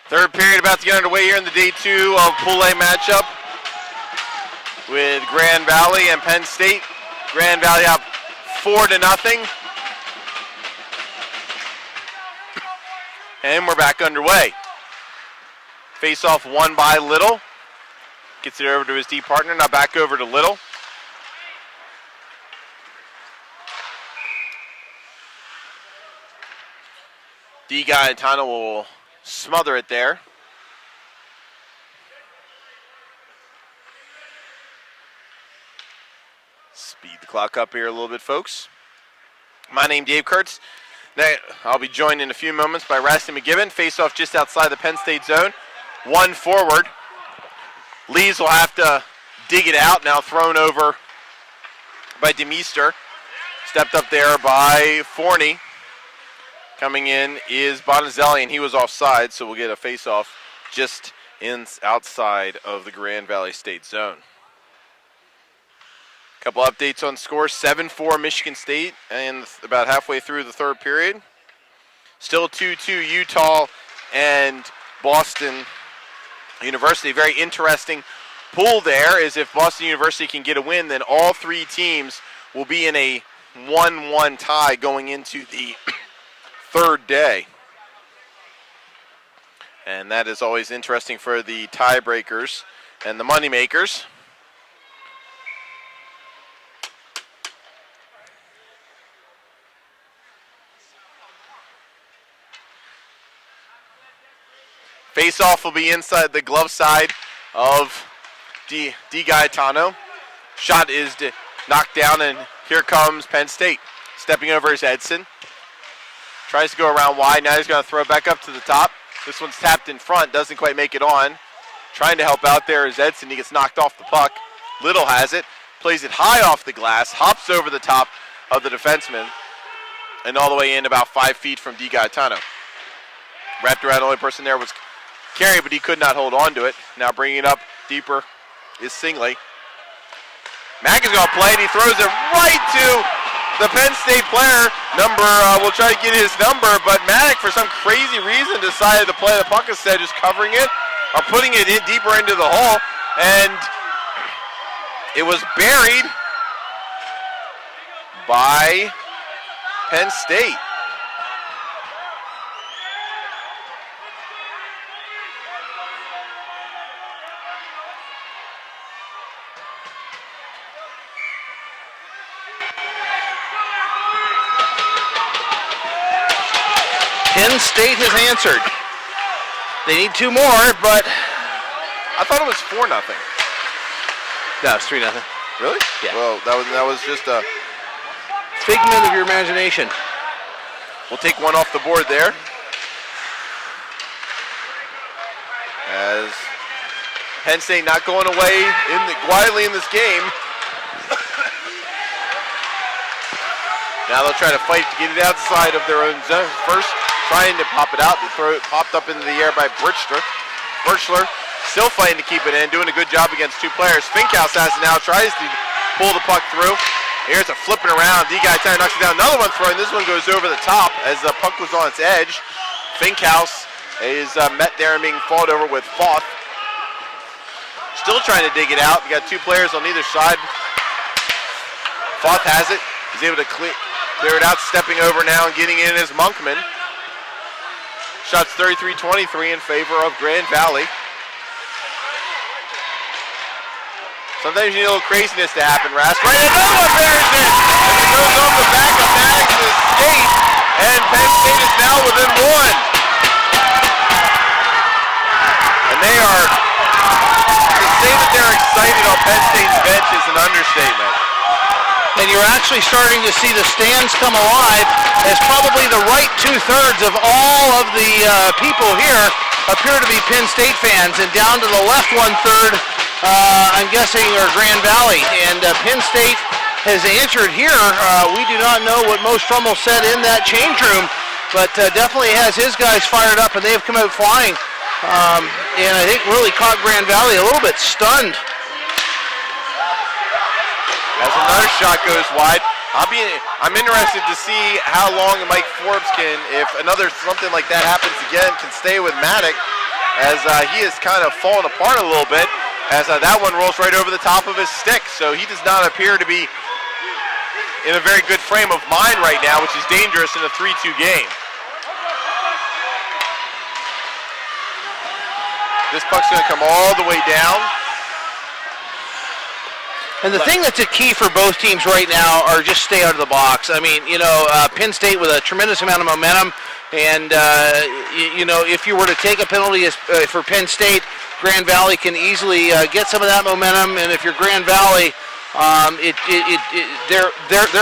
S2: Third period about to get underway here in the day 2 of Pool A matchup with Grand Valley and Penn State. Grand Valley up 4-0. And we're back underway. Face-off won by Little. Gets it over to his D partner. Now back over to Little. D Gaetano will smother it there. Speed the clock up here a little bit, folks. My name Dave Kurtz. Now, I'll be joined in a few moments by Rasty McGibbon. Face off just outside the Penn State zone. One forward. Lees will have to dig it out. Now thrown over by DeMeester. Stepped up there by Forney. Coming in is Bonazelli, and he was offside, so we'll get a face-off just outside of the Grand Valley State zone. Couple updates on score. 7-4 Michigan State, and about halfway through the third period. Still 2-2 Utah and Boston University. Very interesting pool there is if Boston University can get a win, then all three teams will be in a 1-1 tie going into the third day. And that is always interesting for the tiebreakers and the moneymakers. Face-off will be inside the glove side of D Gaetano. Shot is knocked down, and here comes Penn State. Stepping over is Edson. Tries to go around wide. Now he's going to throw it back up to the top. This one's tapped in front. Doesn't quite make it on. Trying to help out there is Edson. He gets knocked off the puck. Little has it. Plays it high off the glass. Hops over the top of the defenseman. And all the way in about 5 feet from D Gaetano. Wrapped around, the only person there was Carey, but he could not hold on to it. Now bringing it up deeper is Singley. Mack is going to play it. He throws it right to the Penn State player. We'll try to get his number, but Mack, for some crazy reason, decided to play the puck instead, just covering it or putting it in deeper into the hole, and it was buried by Penn State.
S1: Penn State has answered. They need 2 more, but
S2: I thought it was 4-0.
S1: no, it's 3-0.
S2: Really?
S1: Yeah.
S2: Well, that was just a.
S1: Figment of your imagination.
S2: We'll take one off the board there. As Penn State not going away quietly in this game. Now they'll try to fight to get it outside of their own zone. First, trying to pop it out. They throw it popped up into the air by Birchler. Birchler still fighting to keep it in, doing a good job against 2 players. Finkhouse has it now, tries to pull the puck through. Here's a flipping around. D Gaetano knocks it down. Another one throwing. This one goes over the top as the puck was on its edge. Finkhouse is met there and being fought over with Foth. Still trying to dig it out. We got 2 players on either side. Foth has it. He's able to clear it out, stepping over now and getting in as Monkman. Shots 33-23 in favor of Grand Valley. Sometimes you need a little craziness to happen, Ras. Right, another one buries it! And it goes off the back of Maddox's skate, and Penn State is now within 1. And they are, to say that they're excited on Penn State's bench is an understatement.
S1: And you're actually starting to see the stands come alive as probably the right 2/3 of all of the people here appear to be Penn State fans, and down to the left 1/3, I'm guessing, are Grand Valley. And Penn State has answered here. We do not know what Mo Strummel said in that change room, but definitely has his guys fired up, and they have come out flying. And I think really caught Grand Valley a little bit stunned.
S2: As another shot goes wide, I'm interested to see how long Mike Forbes can, if something like that happens again, can stay with Maddock, as he has kind of fallen apart a little bit, as that one rolls right over the top of his stick. So he does not appear to be in a very good frame of mind right now, which is dangerous in a 3-2 game. This puck's going to come all the way down.
S1: And the thing that's a key for both teams right now are just stay out of the box. I mean, Penn State with a tremendous amount of momentum, and if you were to take a penalty for Penn State, Grand Valley can easily get some of that momentum. And if you're Grand Valley, they're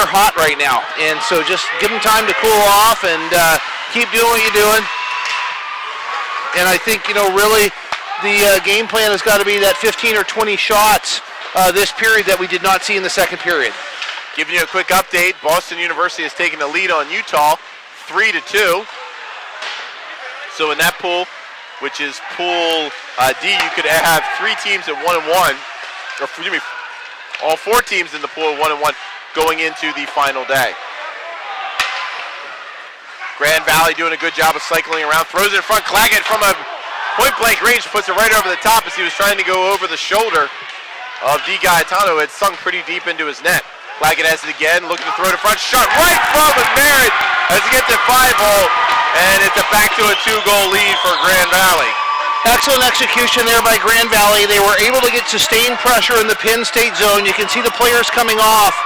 S1: hot right now, and so just give them time to cool off and keep doing what you're doing. And I think really the game plan has got to be that 15 or 20 shots. This period that we did not see in the second period.
S2: Giving you a quick update, Boston University has taken the lead on Utah 3-2. So in that pool, which is pool D, you could have 3 teams at 1-1, or excuse me, all 4 teams in the pool at 1-1 going into the final day. Grand Valley doing a good job of cycling around, throws it in front. Claggett from a point-blank range puts it right over the top as he was trying to go over the shoulder of D. Gaetano. Had sunk pretty deep into his net. Claggett has it again, looking to throw it in front. Shot right from Merritt as he gets the 5-hole, and it's back to a 2-goal lead for Grand Valley.
S1: Excellent execution there by Grand Valley. They were able to get sustained pressure in the Penn State zone. You can see the players coming off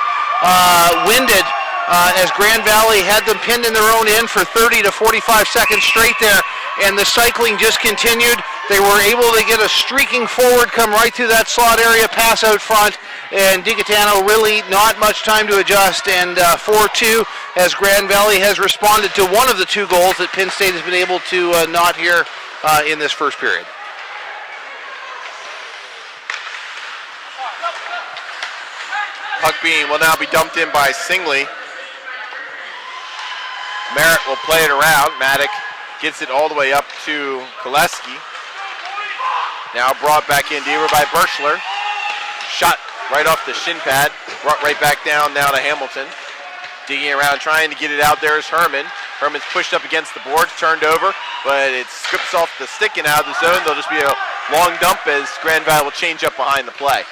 S1: winded as Grand Valley had them pinned in their own end for 30 to 45 seconds straight there, and the cycling just continued. They were able to get a streaking forward, come right through that slot area, pass out front, and DiGaetano really not much time to adjust, and 4-2 as Grand Valley has responded to one of the 2 goals that Penn State has been able to not here in this first period.
S2: Puck being will now be dumped in by Singley. Merritt will play it around. Maddock gets it all the way up to Koleski. Now brought back in deeper by Birchler. Shot right off the shin pad. Brought right back down now to Hamilton. Digging around, trying to get it out there is Herman. Herman's pushed up against the boards, turned over, but it skips off the stick and out of the zone. There'll just be a long dump as Grand Valley will change up behind the play.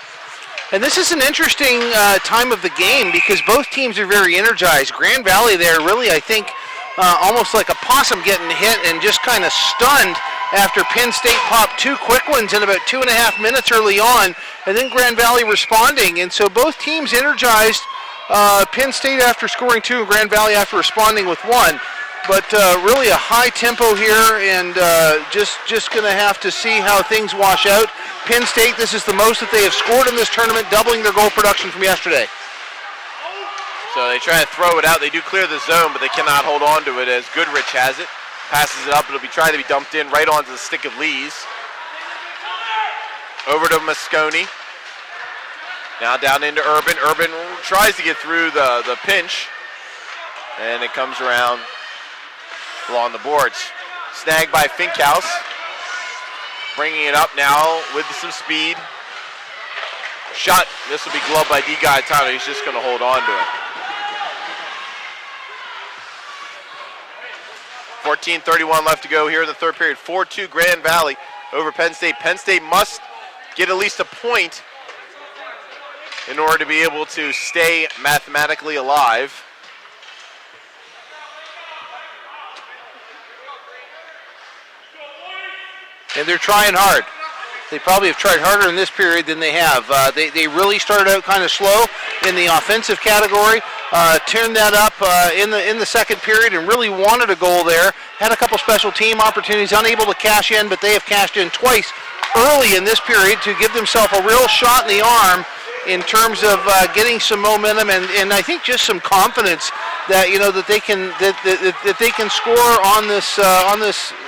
S1: And this is an interesting time of the game because both teams are very energized. Grand Valley there really, I think, almost like a possum getting hit and just kind of stunned after Penn State popped 2 quick ones in about 2.5 minutes early on, and then Grand Valley responding. And so both teams energized, Penn State after scoring 2 and Grand Valley after responding with 1. But really a high tempo here, and just going to have to see how things wash out. Penn State, this is the most that they have scored in this tournament, doubling their goal production from yesterday.
S2: So they try to throw it out. They do clear the zone, but they cannot hold on to it as Goodrich has it. Passes it up. It'll be trying to be dumped in right onto the stick of Lees. Over to Moscone. Now down into Urban. Urban tries to get through the pinch, and it comes around along the boards. Snagged by Finkhouse. Bringing it up now with some speed. Shot. This will be gloved by D. Gaetano. He's just going to hold on to it. 14:31 left to go here in the third period. 4-2 Grand Valley over Penn State. Penn State must get at least a point in order to be able to stay mathematically alive.
S1: And they're trying hard. They probably have tried harder in this period than they have. They really started out kind of slow in the offensive category, turned that up in the second period and really wanted a goal there. Had a couple special team opportunities, unable to cash in, but they have cashed in twice early in this period to give themselves a real shot in the arm in terms of getting some momentum and I think just some confidence that that they can score on this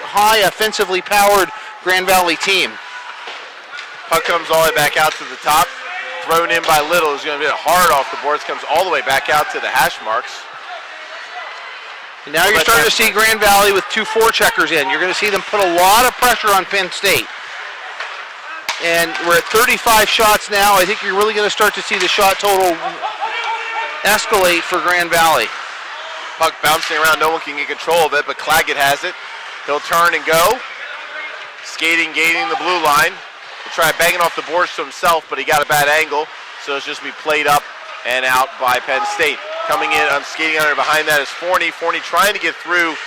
S1: high offensively powered Grand Valley team.
S2: Puck comes all the way back out to the top. Thrown in by Little. Is going to be hard off the boards. Comes all the way back out to the hash marks.
S1: And now you're starting to see Grand Valley with 2 forecheckers in. You're going to see them put a lot of pressure on Penn State. And we're at 35 shots now. I think you're really going to start to see the shot total escalate for Grand Valley.
S2: Puck bouncing around, no one can get control of it, but Claggett has it. He'll turn and go. Skating, gaining the blue line. He'll try banging off the boards to himself, but he got a bad angle, so it's just be played up and out by Penn State. Coming in, skating under behind that is Forney. Forney trying to get through,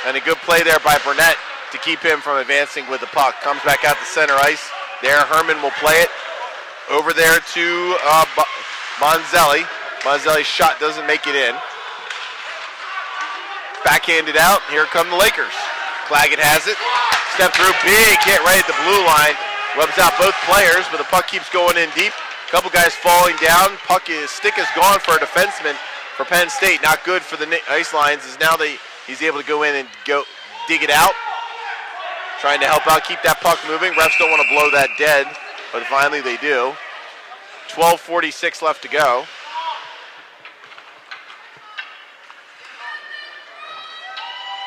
S2: and a good play there by Burnett to keep him from advancing with the puck. Comes back out to center ice. There, Herman will play it over there to Monzelli. Monzelli's shot doesn't make it in. Backhanded out. Here come the Lakers. Claggett has it. Step through. Big hit right at the blue line. Rubs out both players, but the puck keeps going in deep. A couple guys falling down. Stick is gone for a defenseman for Penn State. Not good for the ice lines. Is now he's able to go in and go dig it out. Trying to help out, keep that puck moving. Refs don't want to blow that dead, but finally they do. 12:46 left to go.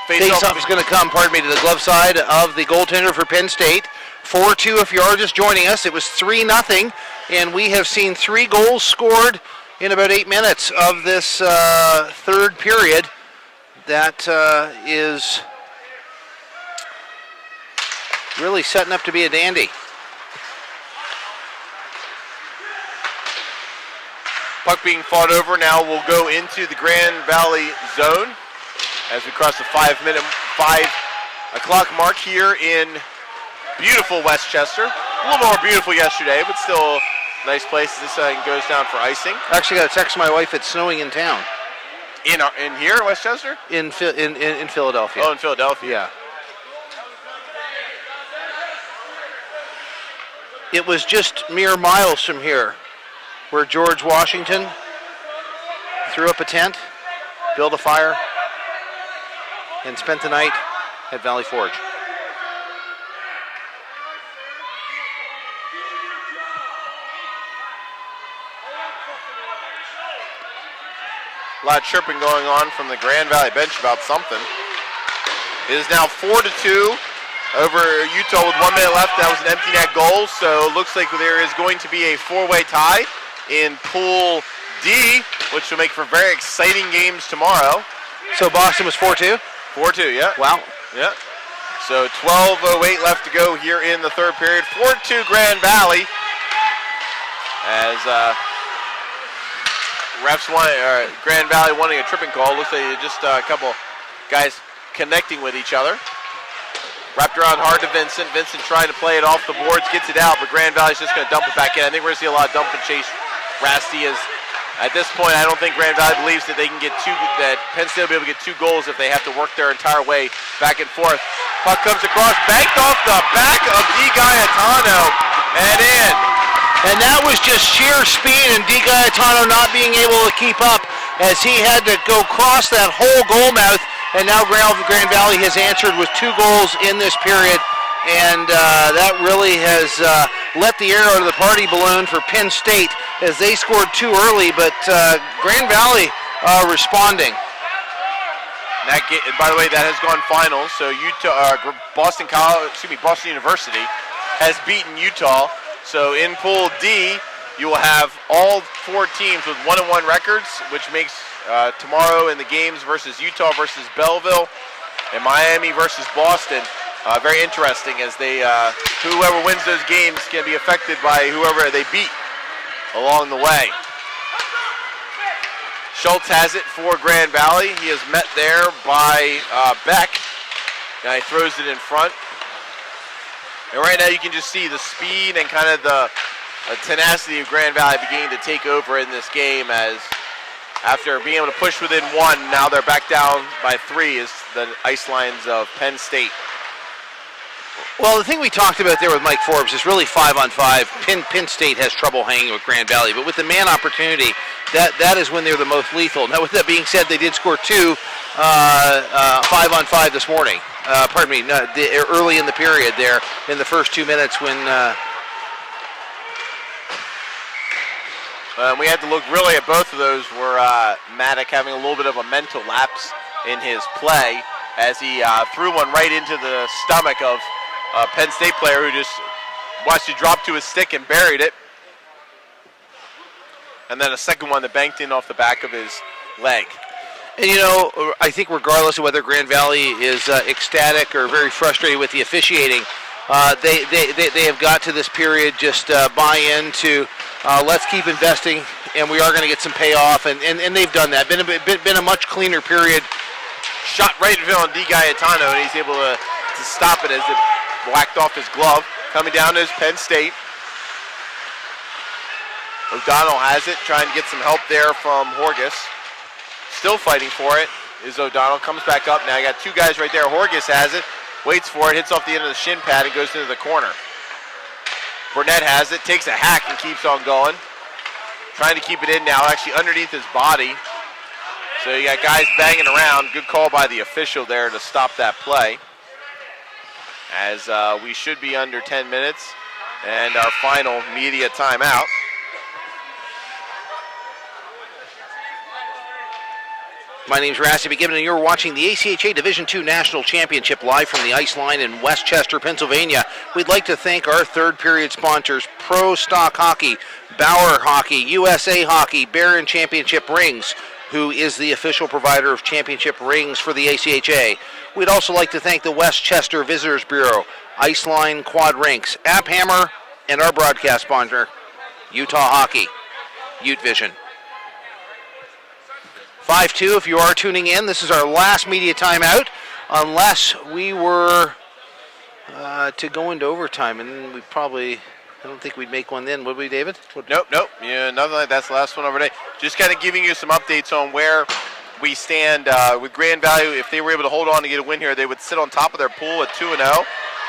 S1: Face-off is going to come, to the glove side of the goaltender for Penn State. 4-2 if you are just joining us. It was 3-0, and we have seen 3 goals scored in about 8 minutes of this third period. That is really setting up to be a dandy.
S2: Puck being fought over now will go into the Grand Valley zone as we cross the 5 o'clock mark here in beautiful Westchester. A little more beautiful yesterday, but still a nice place. This goes down for icing.
S1: Actually got a text from my wife, it's snowing in town.
S2: In here in Westchester?
S1: In Philadelphia.
S2: Oh, in Philadelphia.
S1: Yeah. It was just mere miles from here where George Washington threw up a tent, built a fire, and spent the night at Valley Forge.
S2: A lot of chirping going on from the Grand Valley bench about something. It is now 4-2 over Utah with 1 minute left. That was an empty net goal, so it looks like there is going to be a 4-way tie in Pool D, which will make for very exciting games tomorrow.
S1: So Boston was 4-2?
S2: 4-2, yeah.
S1: Wow.
S2: Yeah. So 12:08 left to go here in the third period. 4-2 Grand Valley. As refs Grand Valley wanting a tripping call. Looks like just a couple guys connecting with each other. Wrapped around hard to Vincent. Vincent trying to play it off the boards, gets it out, but Grand Valley's just going to dump it back in. I think we're going to see a lot of dump and chase. Rasty is, at this point, I don't think Grand Valley believes that they can get that Penn State will be able to get 2 goals if they have to work their entire way back and forth. Puck comes across, banked off the back of Di Gaetano, and in.
S1: And that was just sheer speed and Di Gaetano not being able to keep up as he had to go cross that whole goal mouth. And now Grand Valley has answered with 2 goals in this period. And that really has let the air out of the party balloon for Penn State as they scored 2 early, but Grand Valley responding.
S2: And by the way, that has gone final. So Boston University has beaten Utah. So in Pool D, you will have all 4 teams with 1-1 records, which makes tomorrow in the games versus Utah versus Belleville and Miami versus Boston very interesting, as whoever wins those games can be affected by whoever they beat along the way. Schultz has it for Grand Valley. He is met there by Beck. Now he throws it in front. And right now you can just see the speed and kind of the tenacity of Grand Valley beginning to take over in this game, as after being able to push within 1, now they're back down by 3 is the ice lines of Penn State.
S1: Well, the thing we talked about there with Mike Forbes is really 5-on-5. Penn State has trouble hanging with Grand Valley, but with the man opportunity, that is when they're the most lethal. Now, with that being said, they did score 2 5-on-5 this morning. Early in the period there in the first 2 minutes when
S2: we had to look really at both of those. Were Maddock having a little bit of a mental lapse in his play as he threw one right into the stomach of a Penn State player who just watched it drop to his stick and buried it. and then a second one that banked in off the back of his leg.
S1: And I think regardless of whether Grand Valley is ecstatic or very frustrated with the officiating, they have got to this period just buy into let's keep investing, and we are going to get some payoff, and they've done that. Been a much cleaner period.
S2: Shot right on Di Gaetano, and he's able to stop it as it whacked off his glove. Coming down is Penn State. O'Donnell has it, trying to get some help there from Horgus. Still fighting for it is O'Donnell. Comes back up now. You got two guys right there. Horgus has it, waits for it, hits off the end of the shin pad, and goes into the corner. Burnett has it, takes a hack, and keeps on going. Trying to keep it in now, actually underneath his body. So you got guys banging around. Good call by the official there to stop that play. As we should be under 10 minutes and our final media timeout.
S1: My name's Rasty McGibbon, and you're watching the ACHA Division II National Championship live from the Ice Line in Westchester, Pennsylvania. We'd like to thank our third period sponsors, Pro Stock Hockey, Bauer Hockey, USA Hockey, Barron Championship Rings, who is the official provider of championship rings for the ACHA. We'd also like to thank the Westchester Visitors Bureau, Ice Line Quad Rinks, App Hammer, and our broadcast sponsor, Utah Hockey, Ute Vision. 5-2, if you are tuning in, this is our last media timeout, unless we were to go into overtime, and I don't think we'd make one then, would we, David?
S2: Nope. Yeah, nothing like that's the last one over there. Just kind of giving you some updates on where we stand with Grand Valley. If they were able to hold on to get a win here, they would sit on top of their pool at 2-0.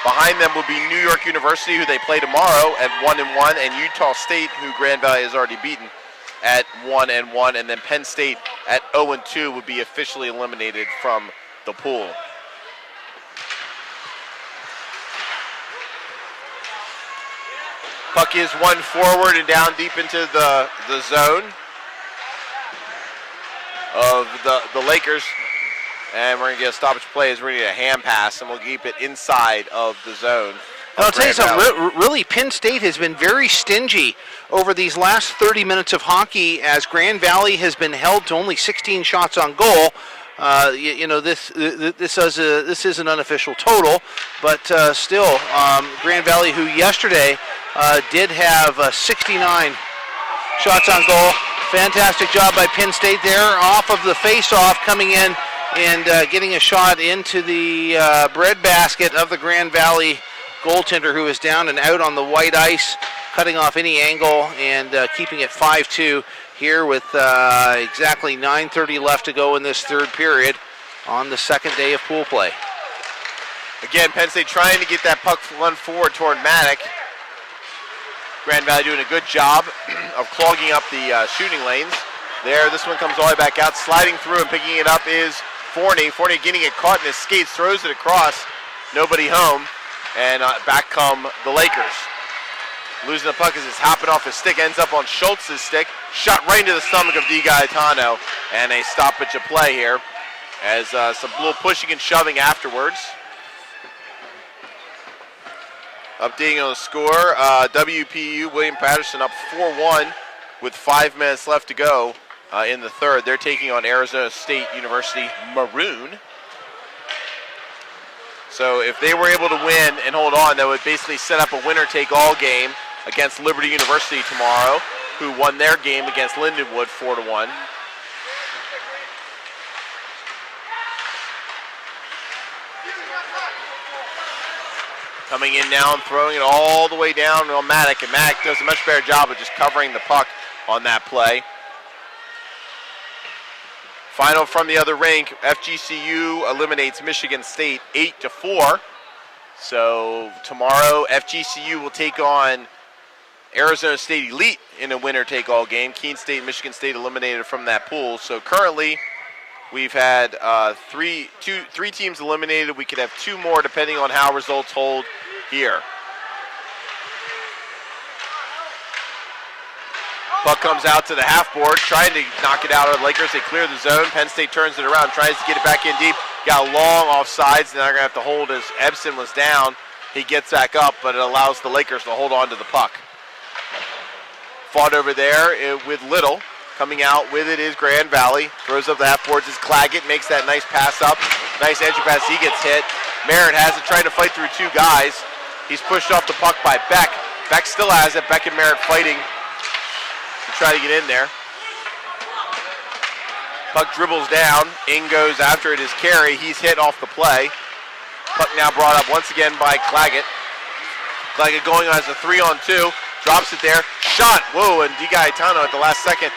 S2: Behind them would be New York University, who they play tomorrow at 1-1, and Utah State, who Grand Valley has already beaten, at 1-1, and then Penn State at 0-2 would be officially eliminated from the pool. Puck is one forward and down deep into the zone of the Lakers. And we're going to get a stoppage play as we're going to get a hand pass, and we'll keep it inside of the zone.
S1: I'll tell you something, really, Penn State has been very stingy over these last 30 minutes of hockey as Grand Valley has been held to only 16 shots on goal. This is an unofficial total, but still, Grand Valley, who yesterday did have 69 shots on goal. Fantastic job by Penn State there, off of the face-off, coming in and getting a shot into the breadbasket of the Grand Valley goaltender, who is down and out on the white ice, cutting off any angle and keeping it 5-2 here with exactly 9:30 left to go in this third period on the second day of pool play.
S2: Again, Penn State trying to get that puck run forward toward Maddock. Grand Valley doing a good job of clogging up the shooting lanes. There, this one comes all the way back out. Sliding through and picking it up is Forney. Forney getting it caught in his skates, throws it across. Nobody home. And back come the Lakers. Losing the puck as it's hopping off his stick. Ends up on Schultz's stick. Shot right into the stomach of Di Gaetano. And a stoppage of play here. As some little pushing and shoving afterwards. Updating on the score, WPU, William Patterson up 4-1 with 5 minutes left to go in the third. They're taking on Arizona State University Maroon. So if they were able to win and hold on, that would basically set up a winner-take-all game against Liberty University tomorrow, who won their game against Lindenwood 4-1. Coming in now and throwing it all the way down on Maddock, and Maddock does a much better job of just covering the puck on that play. Final from the other rink, FGCU eliminates Michigan State 8-4. So tomorrow, FGCU will take on Arizona State Elite in a winner-take-all game. Keene State and Michigan State eliminated from that pool. So currently, we've had three teams eliminated. We could have two more depending on how results hold here. Puck comes out to the half board, trying to knock it out of the Lakers. They clear the zone. Penn State turns it around, tries to get it back in deep. Got a long offsides, and they're going to have to hold as Ebsen was down. He gets back up, but it allows the Lakers to hold on to the puck. fought over there with Little. Coming out with it is Grand Valley. Throws up the half boards is Claggett. Makes that nice pass up. Nice entry pass. He gets hit. Merritt has it, trying to fight through two guys. He's pushed off the puck by Beck. Beck still has it. Beck and Merritt fighting to try to get in there. Puck dribbles down. In goes after it is Carey. He's hit off the play. Puck now brought up once again by Claggett. Claggett going on as a 3-on-2. Drops it there. Shot. Whoa, and DiGaetano at the last second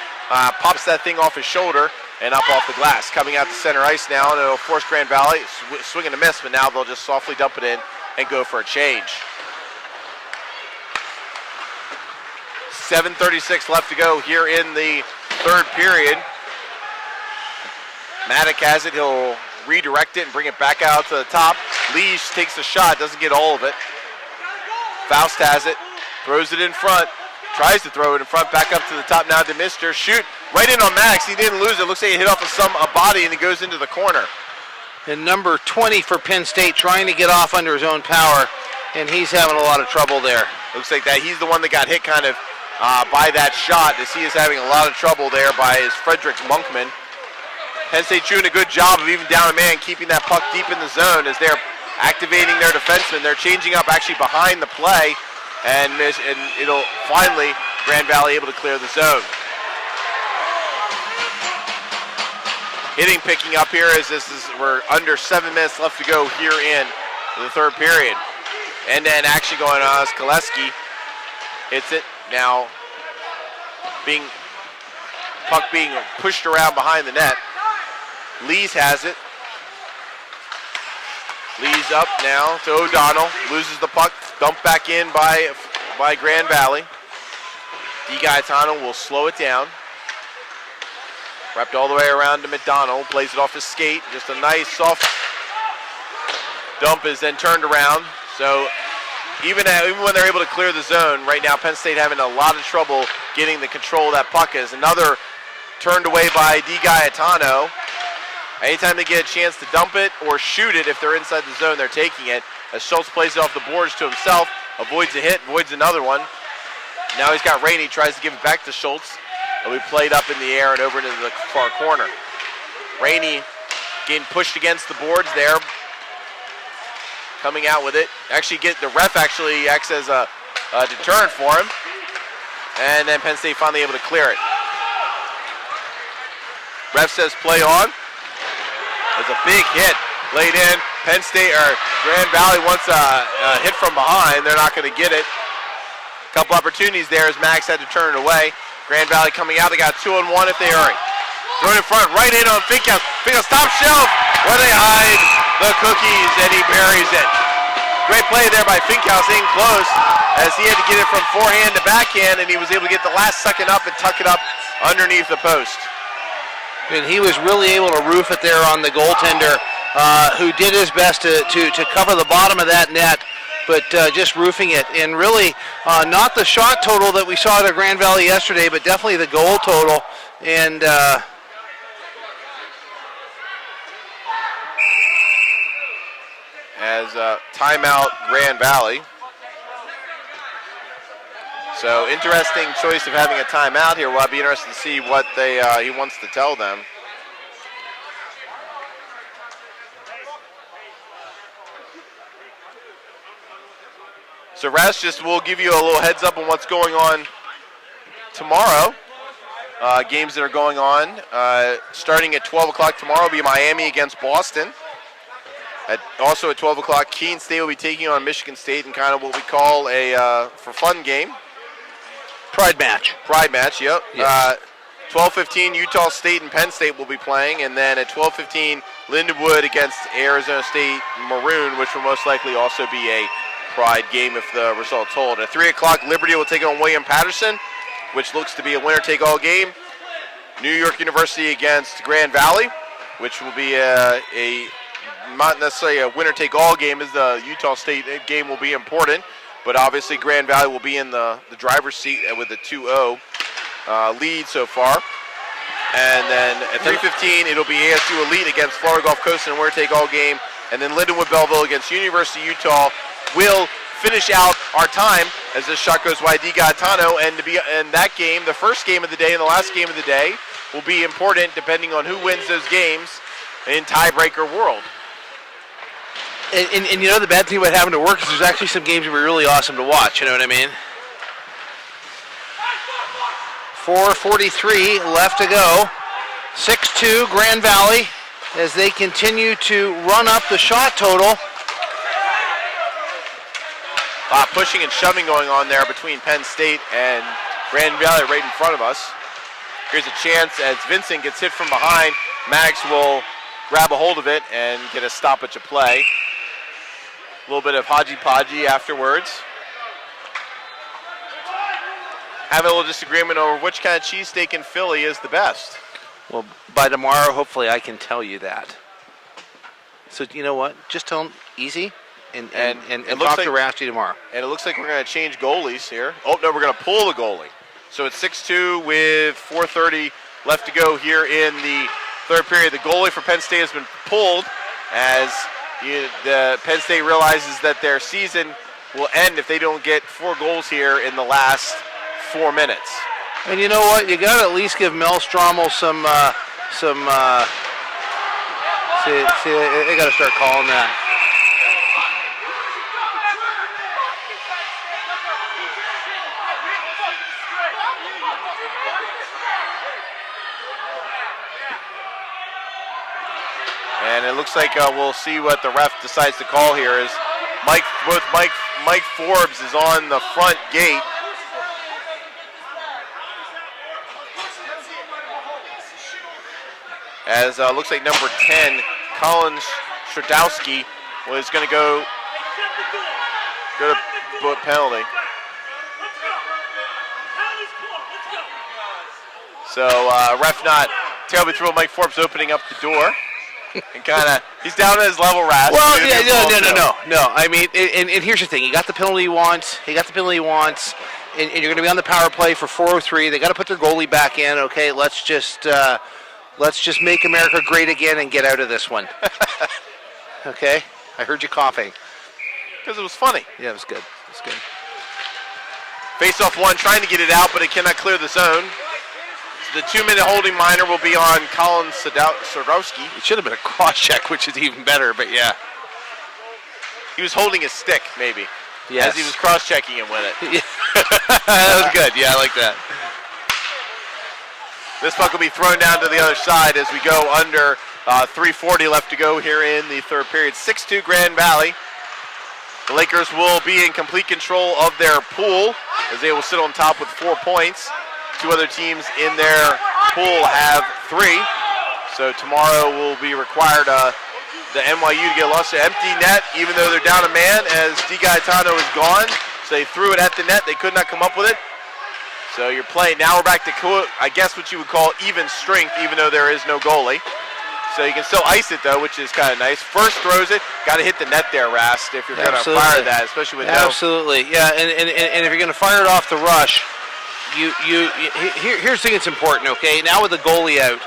S2: pops that thing off his shoulder and up off the glass. Coming out to center ice now, and it'll force Grand Valley. Swing and a miss, but now they'll just softly dump it in and go for a change. 7:36 left to go here in the third period. Maddock has it. He'll redirect it and bring it back out to the top. Leash takes a shot, doesn't get all of it. Faust has it, throws it in front, tries to throw it in front, back up to the top now to Mister. Shoot right in on Max. He didn't lose it. Looks like he hit off of a body and it goes into the corner.
S1: And number 20 for Penn State trying to get off under his own power, and he's having a lot of trouble there.
S2: Looks like that he's the one that got hit kind of by that shot, as he is having a lot of trouble there by his Frederick Monkman. Penn State doing a good job of even down a man, keeping that puck deep in the zone as they're activating their defensemen. They're changing up actually behind the play, and it'll finally Grand Valley able to clear the zone. Hitting picking up here as we're under 7 minutes left to go here in the third period. End-to-end action going on as Koleski hits it. Now puck being pushed around behind the net. Lees has it. Lees up now to O'Donnell. Loses the puck. Dumped back in by Grand Valley. DiGaetano will slow it down. Wrapped all the way around to McDonald. Plays it off his skate. Just a nice soft dump is then turned around. So even when they're able to clear the zone, right now Penn State having a lot of trouble getting the control of that puck. As another turned away by DiGaetano. Anytime they get a chance to dump it or shoot it, if they're inside the zone, they're taking it. As Schultz plays it off the boards to himself, avoids a hit, avoids another one. Now he's got Rainey, tries to give it back to Schultz. It'll be played up in the air and over into the far corner. Rainey getting pushed against the boards there. Coming out with it. The ref actually acts as a deterrent for him. And then Penn State finally able to clear it. Ref says play on. There's a big hit laid in. Penn State or Grand Valley wants a hit from behind. They're not going to get it. A couple opportunities there as Max had to turn it away. Grand Valley coming out. They got 2-on-1 if they hurry. Throw it in front, right in on Finkhouse. Finkhouse top shelf where they hide the cookies, and he buries it. Great play there by Finkhouse in close as he had to get it from forehand to backhand, and he was able to get the last second up and tuck it up underneath the post.
S1: And he was really able to roof it there on the goaltender, who did his best to cover the bottom of that net, but just roofing it. And really, not the shot total that we saw at Grand Valley yesterday, but definitely the goal total. And
S2: as timeout Grand Valley. So interesting choice of having a timeout here. Well, I'll be interested to see what he wants to tell them. So Ras, we'll give you a little heads up on what's going on tomorrow. Games that are going on. Starting at 12 o'clock tomorrow will be Miami against Boston. Also at 12 o'clock, Keene State will be taking on Michigan State in kind of what we call a for fun game.
S1: Pride match.
S2: Pride match, yep.
S1: Yes.
S2: 12:15, Utah State and Penn State will be playing, and then at 12:15, Lindenwood against Arizona State Maroon, which will most likely also be a Pride game if the results hold. At 3 o'clock, Liberty will take on William Patterson, which looks to be a winner-take-all game. New York University against Grand Valley, which will be not necessarily a winner-take-all game, as the Utah State game will be important. But obviously Grand Valley will be in the driver's seat with a 2-0 lead so far. And then at 3:15, it'll be ASU Elite against Florida Gulf Coast in a winner-take-all game. And then Lindenwood Belleville against University of Utah will finish out our time as this shot goes wide. Di Gaetano, and to be in that game, the first game of the day and the last game of the day will be important depending on who wins those games in tiebreaker world.
S1: And you know the bad thing about having to work is there's actually some games that were really awesome to watch, you know what I mean? 4:43 left to go. 6-2 Grand Valley as they continue to run up the shot total.
S2: Pushing and shoving going on there between Penn State and Grand Valley right in front of us. Here's a chance as Vincent gets hit from behind. Maddox will grab a hold of it and get a stoppage of play. A little bit of hodgy-podgy afterwards. Have a little disagreement over which kind of cheesesteak in Philly is the best.
S1: Well, by tomorrow, hopefully I can tell you that. So you know what? Just tell them easy and talk to Rasty tomorrow.
S2: And it looks like we're going to change goalies here. Oh, no, we're going to pull the goalie. So it's 6-2 with 4:30 left to go here in the third period. The goalie for Penn State has been pulled as the Penn State realizes that their season will end if they don't get 4 goals here in the last 4 minutes.
S1: And you know what? You got to at least give Mel Strommel some. See, they got to start calling that.
S2: And it looks like we'll see what the ref decides to call here. Is Mike Forbes is on the front gate. As looks like number 10, Colin Stradowski, was going to go to penalty. So ref not terribly thrilled. Mike Forbes opening up the door. And kind of, he's down at his level, Raz.
S1: Well, yeah, no. I mean, and here's the thing: he got the penalty he wants. And you're going to be on the power play for 4:03. They got to put their goalie back in. Okay, let's just make America great again and get out of this one. Okay, I heard you coughing.
S2: Because it was funny.
S1: Yeah, it was good. It was good.
S2: Face-off one, trying to get it out, but it cannot clear the zone. The 2-minute holding minor will be on Colin Sardowski.
S1: It should have been a cross-check, which is even better, but yeah.
S2: He was holding his stick, maybe.
S1: Yes.
S2: As he was cross-checking him with it.
S1: That was good. Yeah, I like that.
S2: This puck will be thrown down to the other side as we go under 3:40 left to go here in the third period. 6-2 Grand Valley. The Lakers will be in complete control of their pool as they will sit on top with 4 points. 2 other teams in their pool have 3. So tomorrow will be required the NYU to get lost to empty net, even though they're down a man as Di Gaetano is gone. So they threw it at the net. They could not come up with it. So you're playing. Now we're back to, I guess, what you would call even strength, even though there is no goalie. So you can still ice it, though, which is kind of nice. First throws it. Got to hit the net there, Rast, if you're going to fire that, especially with
S1: Absolutely. Yeah, and if you're going to fire it off the rush, here's the thing that's important, okay? Now with the goalie out,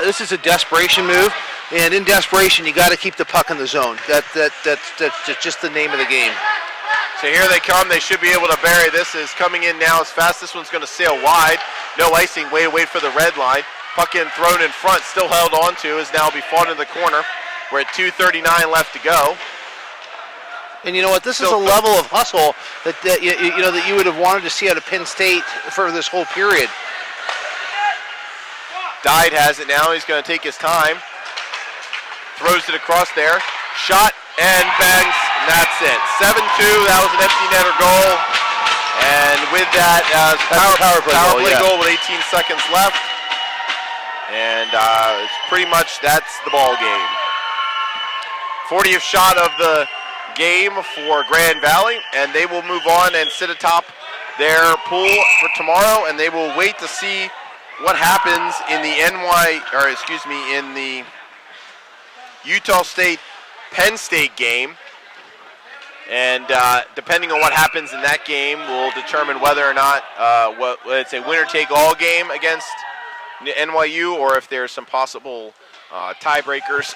S1: this is a desperation move, and in desperation, you got to keep the puck in the zone. That's just the name of the game.
S2: So here they come. They should be able to bury this. Is coming in now as fast. This one's going to sail wide. No icing. Wait for the red line. Puck in, thrown in front, still held on to, is now be fought in the corner. We're at 2:39 left to go.
S1: And you know what? This is a level of hustle that you would have wanted to see out of Penn State for this whole period.
S2: Dyed has it now. He's going to take his time. Throws it across there. Shot and bangs. And that's it. 7-2. That was an empty netter goal. And with that, power play goal with 18 seconds left. And it's pretty much that's the ball game. 40th shot of the game for Grand Valley, and they will move on and sit atop their pool for tomorrow, and they will wait to see what happens in the in the Utah State Penn State game. And depending on what happens in that game will determine whether or not it's a winner-take-all game against NYU, or if there's some possible tiebreakers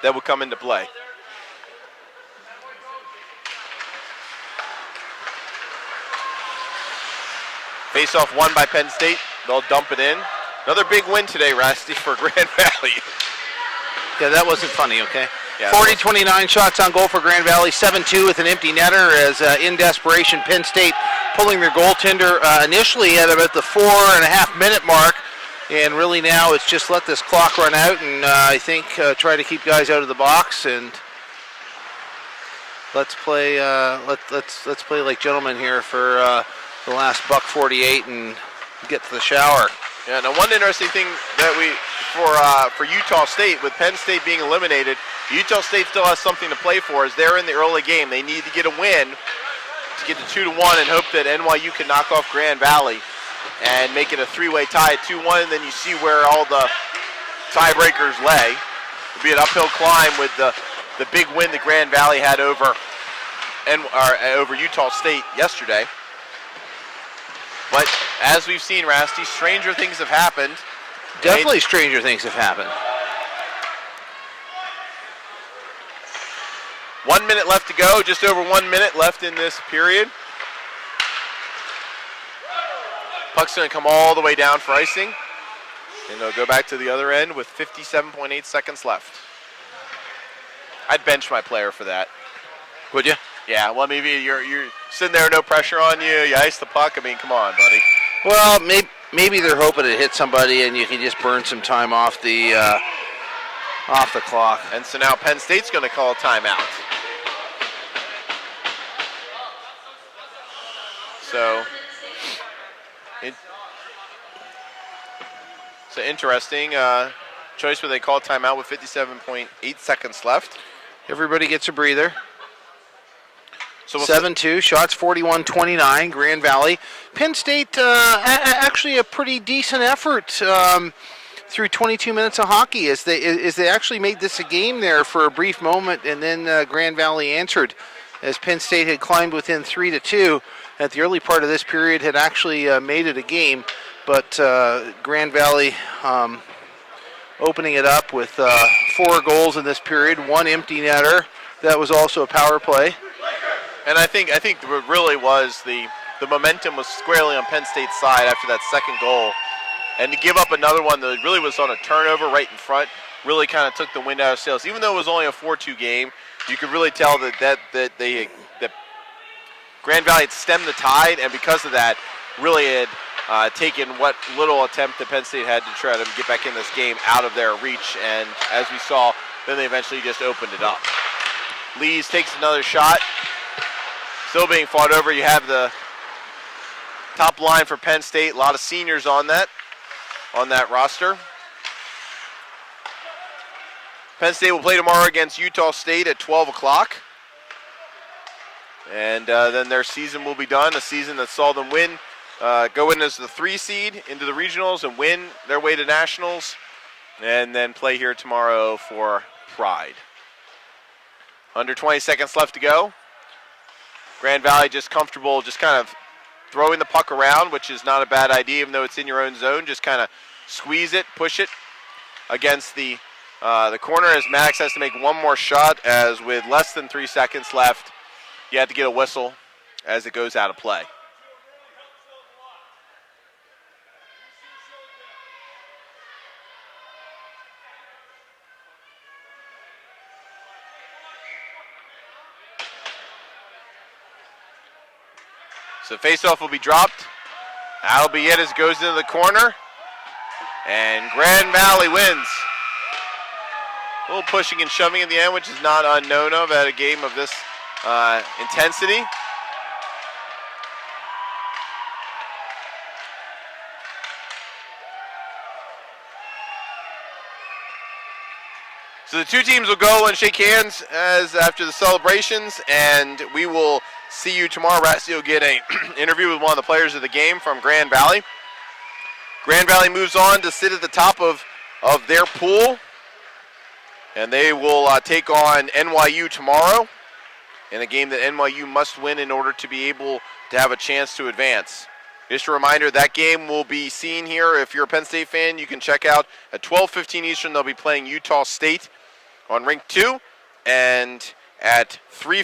S2: that will come into play. Face-off won by Penn State. They'll dump it in. Another big win today, Rusty, for Grand Valley.
S1: Yeah, that wasn't funny, okay?
S2: Yeah,
S1: 40-29 shots on goal for Grand Valley, 7-2 with an empty netter as in desperation Penn State pulling their goaltender initially at about the 4.5 minute mark, and really now it's just let this clock run out and I think try to keep guys out of the box and let's play let's play like gentlemen here for the last $1.48 and get to the shower.
S2: Yeah, now one interesting thing that for Utah State, with Penn State being eliminated, Utah State still has something to play for as they're in the early game. They need to get a win to get to 2-1 and hope that NYU can knock off Grand Valley and make it a three-way tie at 2-1, and then you see where all the tiebreakers lay. It'll be an uphill climb with the big win that Grand Valley had over Utah State yesterday. But as we've seen, Rasty, stranger things have happened.
S1: Definitely stranger things have happened.
S2: 1 minute left to go, just over 1 minute left in this period. Puck's going to come all the way down for icing. And they'll go back to the other end with 57.8 seconds left. I'd bench my player for that.
S1: Would you?
S2: Yeah, well, maybe you're sitting there, no pressure on you. You ice the puck. I mean, come on, buddy.
S1: Well, maybe they're hoping it hits somebody and you can just burn some time off the clock.
S2: And so now Penn State's going to call a timeout. So interesting choice where they call timeout with 57.8 seconds left.
S1: Everybody gets a breather.
S2: So
S1: 7-2, shots 41-29, Grand Valley. Penn State, actually a pretty decent effort through 22 minutes of hockey as they actually made this a game there for a brief moment, and then Grand Valley answered as Penn State had climbed within 3-2 at the early part of this period, had actually made it a game, but Grand Valley opening it up with 4 goals in this period, 1 empty netter. That was also a power play.
S2: And I think what really was the momentum was squarely on Penn State's side after that second goal. And to give up another one that really was on a turnover right in front really kind of took the wind out of sails. Even though it was only a 4-2 game, you could really tell that Grand Valley had stemmed the tide, and because of that, really had taken what little attempt that Penn State had to try to get back in this game out of their reach. And as we saw, then they eventually just opened it up. Lees takes another shot. Still being fought over. You have the top line for Penn State. A lot of seniors on that roster. Penn State will play tomorrow against Utah State at 12 o'clock. And then their season will be done, a season that saw them go in as the 3 seed into the regionals and win their way to nationals, and then play here tomorrow for Pride. Under 20 seconds left to go. Grand Valley just comfortable, just kind of throwing the puck around, which is not a bad idea, even though it's in your own zone. Just kind of squeeze it, push it against the corner as Max has to make one more shot, as with less than 3 seconds left, you have to get a whistle as it goes out of play. So faceoff will be dropped. That'll be it as it goes into the corner. And Grand Valley wins. A little pushing and shoving in the end, which is not unknown of at a game of this intensity. So the two teams will go and shake hands as after the celebrations, and we will see you tomorrow. Rasty will get an interview with one of the players of the game from Grand Valley. Grand Valley moves on to sit at the top of their pool, and they will take on NYU tomorrow in a game that NYU must win in order to be able to have a chance to advance. Just a reminder, that game will be seen here. If you're a Penn State fan, you can check out at 12:15 Eastern. They'll be playing Utah State on Rink 2, and at 3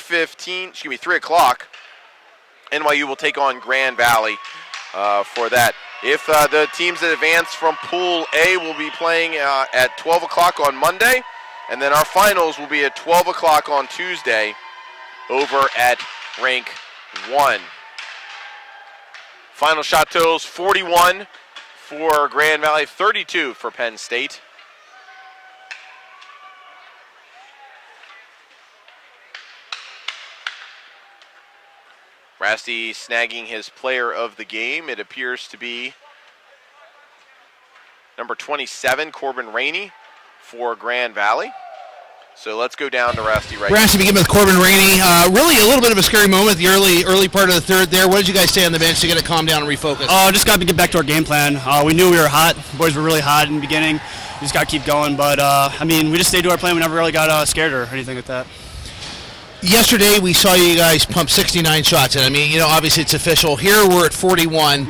S2: o'clock, NYU will take on Grand Valley for that. If the teams that advance from Pool A will be playing at 12 o'clock on Monday, and then our finals will be at 12 o'clock on Tuesday over at Rink 1. Final shot totals 41 for Grand Valley, 32 for Penn State. Rasty snagging his player of the game. It appears to be number 27, Corbin Rainey, for Grand Valley. So let's go down to Rasty right now.
S4: Rasty begin with Corbin Rainey. Really a little bit of a scary moment, the early part of the third there. What did you guys say on the bench to get it calmed down and refocus?
S6: Just got to get back to our game plan. We knew we were hot. The boys were really hot in the beginning. We just got to keep going. But, we just stayed to our plan. We never really got scared or anything like that.
S4: Yesterday, we saw you guys pump 69 shots in. Obviously it's official. Here we're at 41.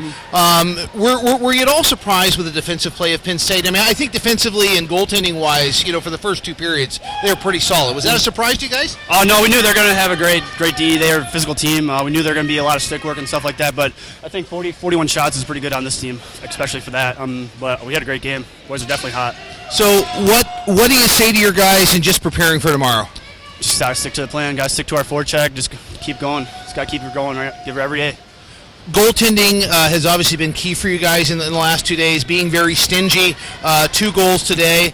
S4: Were you at all surprised with the defensive play of Penn State? I think defensively and goaltending-wise, for the first two periods, they were pretty solid. Was that a surprise to you guys?
S6: Oh, no, we knew they were going to have a great D. They are a physical team. We knew there were going to be a lot of stick work and stuff like that. But I think 41 shots is pretty good on this team, especially for that. But we had a great game. Boys are definitely hot.
S4: So what do you say to your guys in just preparing for tomorrow?
S6: Just got to stick to the plan, got to stick to our forecheck, just keep going. Just got to keep it going, right? Give it every day.
S4: Goaltending has obviously been key for you guys in the last 2 days, being very stingy. 2 goals today.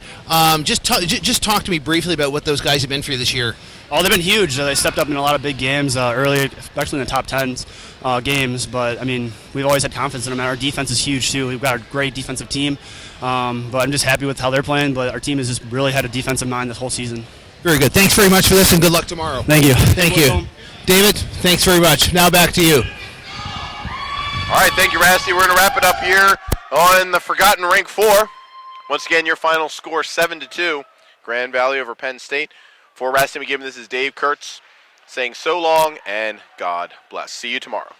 S4: Just talk to me briefly about what those guys have been for you this year.
S6: Oh, they've been huge. They stepped up in a lot of big games early, especially in the top 10s games. But, we've always had confidence in them. Our defense is huge, too. We've got a great defensive team. But I'm just happy with how they're playing. But our team has just really had a defensive mind this whole season.
S4: Very good. Thanks very much for this, and good luck tomorrow.
S6: Thank you.
S4: Thank you. David, thanks very much. Now back to you.
S2: All right, thank you, Rasty. We're going to wrap it up here on the Forgotten Rink 4. Once again, your final score 7-2, Grand Valley over Penn State. For Rasty McGibbon, this is Dave Kurtz saying so long and God bless. See you tomorrow.